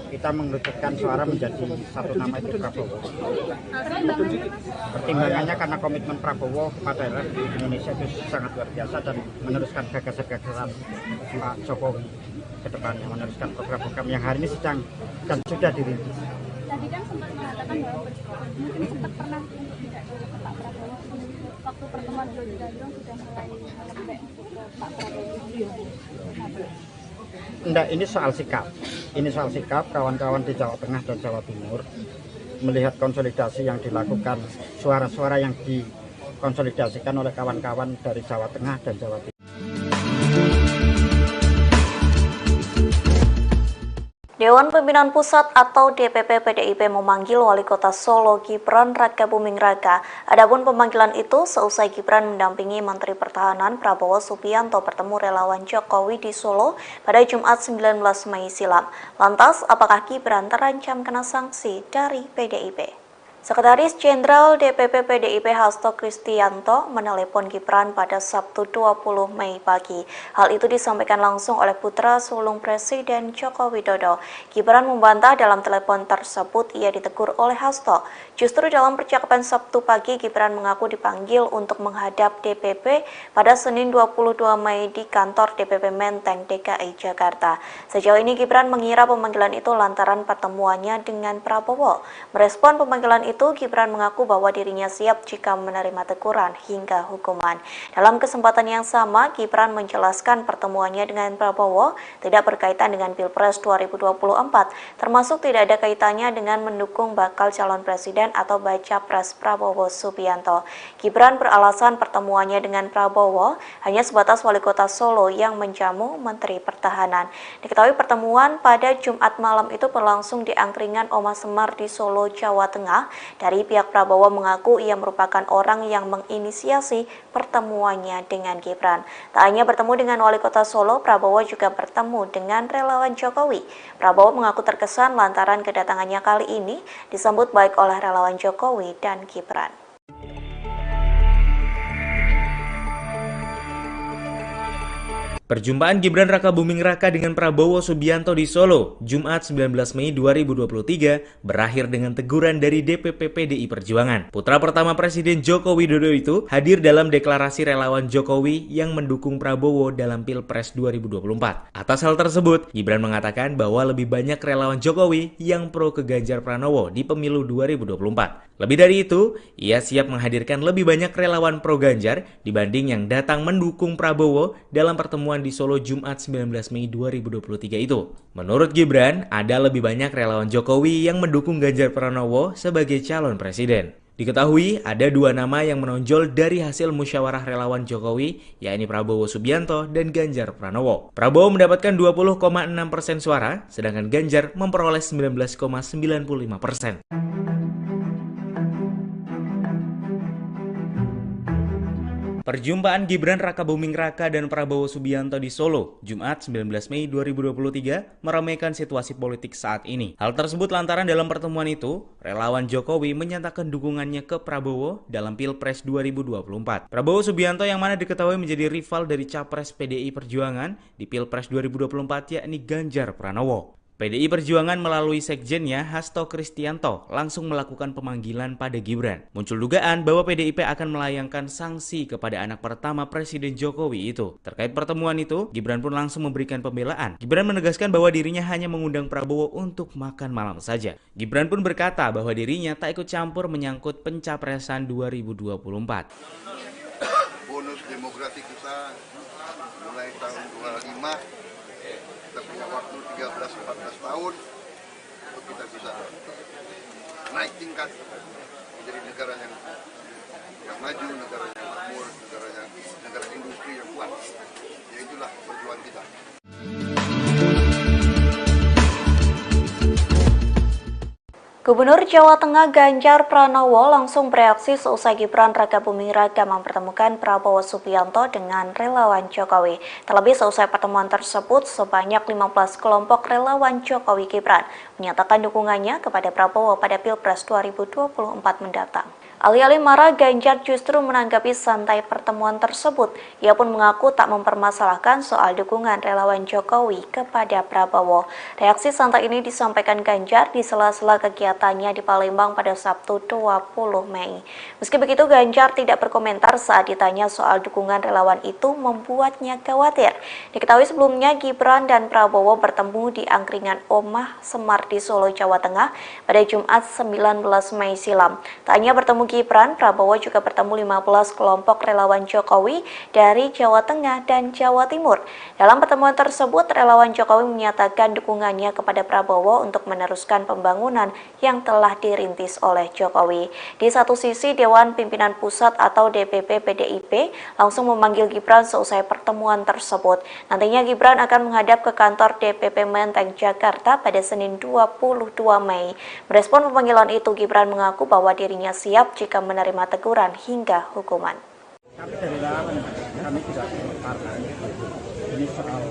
kita mengerucutkan suara menjadi satu nama itu Prabowo. Pertimbangannya karena komitmen Prabowo pada Indonesia itu sangat luar biasa dan meneruskan gagasan-gagasan Pak Jokowi ke depannya, meneruskan program-program yang hari ini sedang dan sudah dirintis. Tadi kan sempat mengatakan bahwa mungkin sempat pernah untuk tidak ke Pak Prabowo, waktu pertemuan di Lodjikadrum sudah mulai melembek ke Pak Prabowo. Enggak, ini soal sikap. Ini soal sikap kawan-kawan di Jawa Tengah dan Jawa Timur melihat konsolidasi yang dilakukan, suara-suara yang dikonsolidasikan oleh kawan-kawan dari Jawa Tengah dan Jawa Timur. Dewan Pimpinan Pusat atau DPP PDIP memanggil Wali Kota Solo Gibran Rakabuming Raka. Adapun pemanggilan itu seusai Gibran mendampingi Menteri Pertahanan Prabowo Subianto bertemu relawan Jokowi di Solo pada Jumat 19 Mei silam. Lantas, apakah Gibran terancam kena sanksi dari PDIP? Sekretaris Jenderal DPP PDIP Hasto Kristianto menelepon Gibran pada Sabtu 20 Mei pagi. Hal itu disampaikan langsung oleh putra sulung Presiden Joko Widodo. Gibran membantah dalam telepon tersebut ia ditegur oleh Hasto. Justru dalam percakapan Sabtu pagi, Gibran mengaku dipanggil untuk menghadap DPP pada Senin 22 Mei di kantor DPP Menteng, DKI Jakarta. Sejauh ini Gibran mengira pemanggilan itu lantaran pertemuannya dengan Prabowo. Merespon pemanggilan itu, Gibran mengaku bahwa dirinya siap jika menerima teguran hingga hukuman. Dalam kesempatan yang sama, Gibran menjelaskan pertemuannya dengan Prabowo tidak berkaitan dengan Pilpres 2024, termasuk tidak ada kaitannya dengan mendukung bakal calon presiden atau baca pres Prabowo Subianto. Gibran beralasan pertemuannya dengan Prabowo hanya sebatas Wali Kota Solo yang menjamu Menteri Pertahanan. Diketahui pertemuan pada Jumat malam itu berlangsung di angkringan Oma Semar di Solo, Jawa Tengah. Dari pihak Prabowo mengaku ia merupakan orang yang menginisiasi pertemuannya dengan Gibran. Tak hanya bertemu dengan Wali Kota Solo, Prabowo juga bertemu dengan relawan Jokowi. Prabowo mengaku terkesan lantaran kedatangannya kali ini disambut baik oleh relawan Jokowi dan Gibran. Perjumpaan Gibran Rakabuming Raka dengan Prabowo Subianto di Solo, Jumat 19 Mei 2023, berakhir dengan teguran dari DPP PDI Perjuangan. Putra pertama Presiden Joko Widodo itu hadir dalam deklarasi relawan Jokowi yang mendukung Prabowo dalam Pilpres 2024. Atas hal tersebut, Gibran mengatakan bahwa lebih banyak relawan Jokowi yang pro ke Ganjar Pranowo di pemilu 2024. Lebih dari itu, ia siap menghadirkan lebih banyak relawan pro Ganjar dibanding yang datang mendukung Prabowo dalam pertemuan di Solo Jumat 19 Mei 2023 itu. Menurut Gibran, ada lebih banyak relawan Jokowi yang mendukung Ganjar Pranowo sebagai calon presiden. Diketahui ada dua nama yang menonjol dari hasil musyawarah relawan Jokowi, yakni Prabowo Subianto dan Ganjar Pranowo. Prabowo mendapatkan 20,6% suara, sedangkan Ganjar memperoleh 19,95%. Perjumpaan Gibran Rakabuming Raka dan Prabowo Subianto di Solo, Jumat 19 Mei 2023, meramaikan situasi politik saat ini. Hal tersebut lantaran dalam pertemuan itu, relawan Jokowi menyatakan dukungannya ke Prabowo dalam Pilpres 2024. Prabowo Subianto yang mana diketahui menjadi rival dari Capres PDI Perjuangan di Pilpres 2024 yakni Ganjar Pranowo. PDI Perjuangan melalui sekjennya Hasto Kristianto langsung melakukan pemanggilan pada Gibran. Muncul dugaan bahwa PDIP akan melayangkan sanksi kepada anak pertama Presiden Jokowi itu. Terkait pertemuan itu, Gibran pun langsung memberikan pembelaan. Gibran menegaskan bahwa dirinya hanya mengundang Prabowo untuk makan malam saja. Gibran pun berkata bahwa dirinya tak ikut campur menyangkut pencapresan 2024. Bonus demografi kita mulai tahun 25, kita punya waktu 13-14 tahun untuk kita bisa naik tingkat menjadi negara yang maju, negara yang makmur, negara industri yang kuat. Ya itulah perjuangan kita. Gubernur Jawa Tengah Ganjar Pranowo langsung bereaksi seusai Gibran Rakabuming Raka mempertemukan Prabowo Subianto dengan relawan Jokowi. Terlebih seusai pertemuan tersebut, sebanyak 15 kelompok relawan Jokowi Gibran menyatakan dukungannya kepada Prabowo pada Pilpres 2024 mendatang. Alih-alih marah, Ganjar justru menanggapi santai pertemuan tersebut. Ia pun mengaku tak mempermasalahkan soal dukungan relawan Jokowi kepada Prabowo. Reaksi santai ini disampaikan Ganjar di sela-sela kegiatannya di Palembang pada Sabtu 20 Mei. Meski begitu, Ganjar tidak berkomentar saat ditanya soal dukungan relawan itu membuatnya khawatir. Diketahui sebelumnya Gibran dan Prabowo bertemu di angkringan Omah Semar di Solo, Jawa Tengah pada Jumat 19 Mei silam. Tak hanya bertemu Gibran, Prabowo juga bertemu 15 kelompok relawan Jokowi dari Jawa Tengah dan Jawa Timur. Dalam pertemuan tersebut, relawan Jokowi menyatakan dukungannya kepada Prabowo untuk meneruskan pembangunan yang telah dirintis oleh Jokowi. Di satu sisi, Dewan Pimpinan Pusat atau DPP PDIP langsung memanggil Gibran seusai pertemuan tersebut. Nantinya Gibran akan menghadap ke kantor DPP Menteng, Jakarta pada Senin 22 Mei. Merespon pemanggilan itu, Gibran mengaku bahwa dirinya siap jika menerima teguran hingga hukuman. Kami dari relawan, kami tidak partai. Ini soal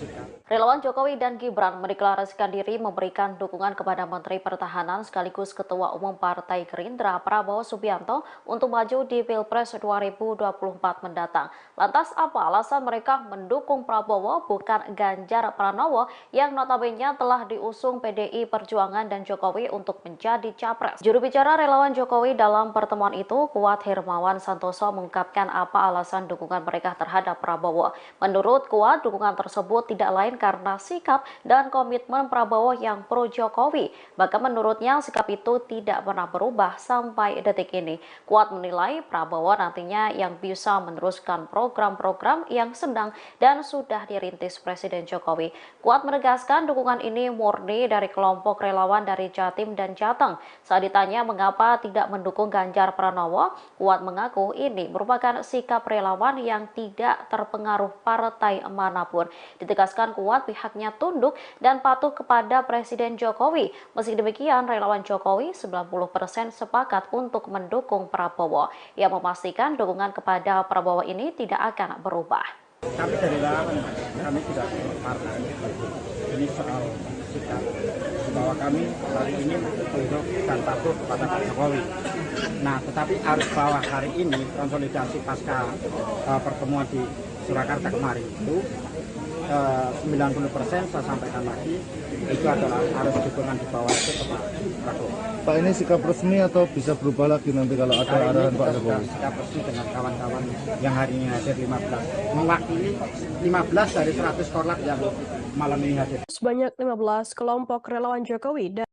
sikap. Relawan Jokowi dan Gibran mendeklarasikan diri memberikan dukungan kepada Menteri Pertahanan sekaligus Ketua Umum Partai Gerindra Prabowo Subianto untuk maju di Pilpres 2024 mendatang. Lantas apa alasan mereka mendukung Prabowo bukan Ganjar Pranowo yang notabene telah diusung PDI Perjuangan dan Jokowi untuk menjadi capres? Juru bicara relawan Jokowi dalam pertemuan itu, Kuat Hermawan Santoso, mengungkapkan apa alasan dukungan mereka terhadap Prabowo. Menurut Kuat, dukungan tersebut tidak lain karena sikap dan komitmen Prabowo yang pro Jokowi. Bahkan menurutnya sikap itu tidak pernah berubah sampai detik ini. Kuat menilai Prabowo nantinya yang bisa meneruskan program-program yang sedang dan sudah dirintis Presiden Jokowi. Kuat menegaskan dukungan ini murni dari kelompok relawan dari Jatim dan Jateng. Saat ditanya mengapa tidak mendukung Ganjar Pranowo, Kuat mengaku ini merupakan sikap relawan yang tidak terpengaruh partai manapun. Ditegaskan Kuat pihaknya tunduk dan patuh kepada Presiden Jokowi. Meski demikian, relawan Jokowi 90% sepakat untuk mendukung Prabowo. Ia memastikan dukungan kepada Prabowo ini tidak akan berubah. Kami dari relawan, kami tidak partai. Ini soal sikap bahwa kami hari ini tunduk dan patuh kepada Pak Jokowi. Nah, tetapi harus bahwa hari ini konsolidasi pasca pertemuan di Surakarta kemarin itu 90% saya sampaikan lagi itu adalah harus dukungan di bawah itu Pak Prabowo. Pak, ini sikap resmi atau bisa berubah lagi nanti kalau ada arahan Pak Jokowi? Sikap resmi dengan kawan-kawan yang hari ini hadir 15, mewakili 15 dari 100 korlap yang malam ini hadir. Sebanyak 15 kelompok relawan Jokowi dan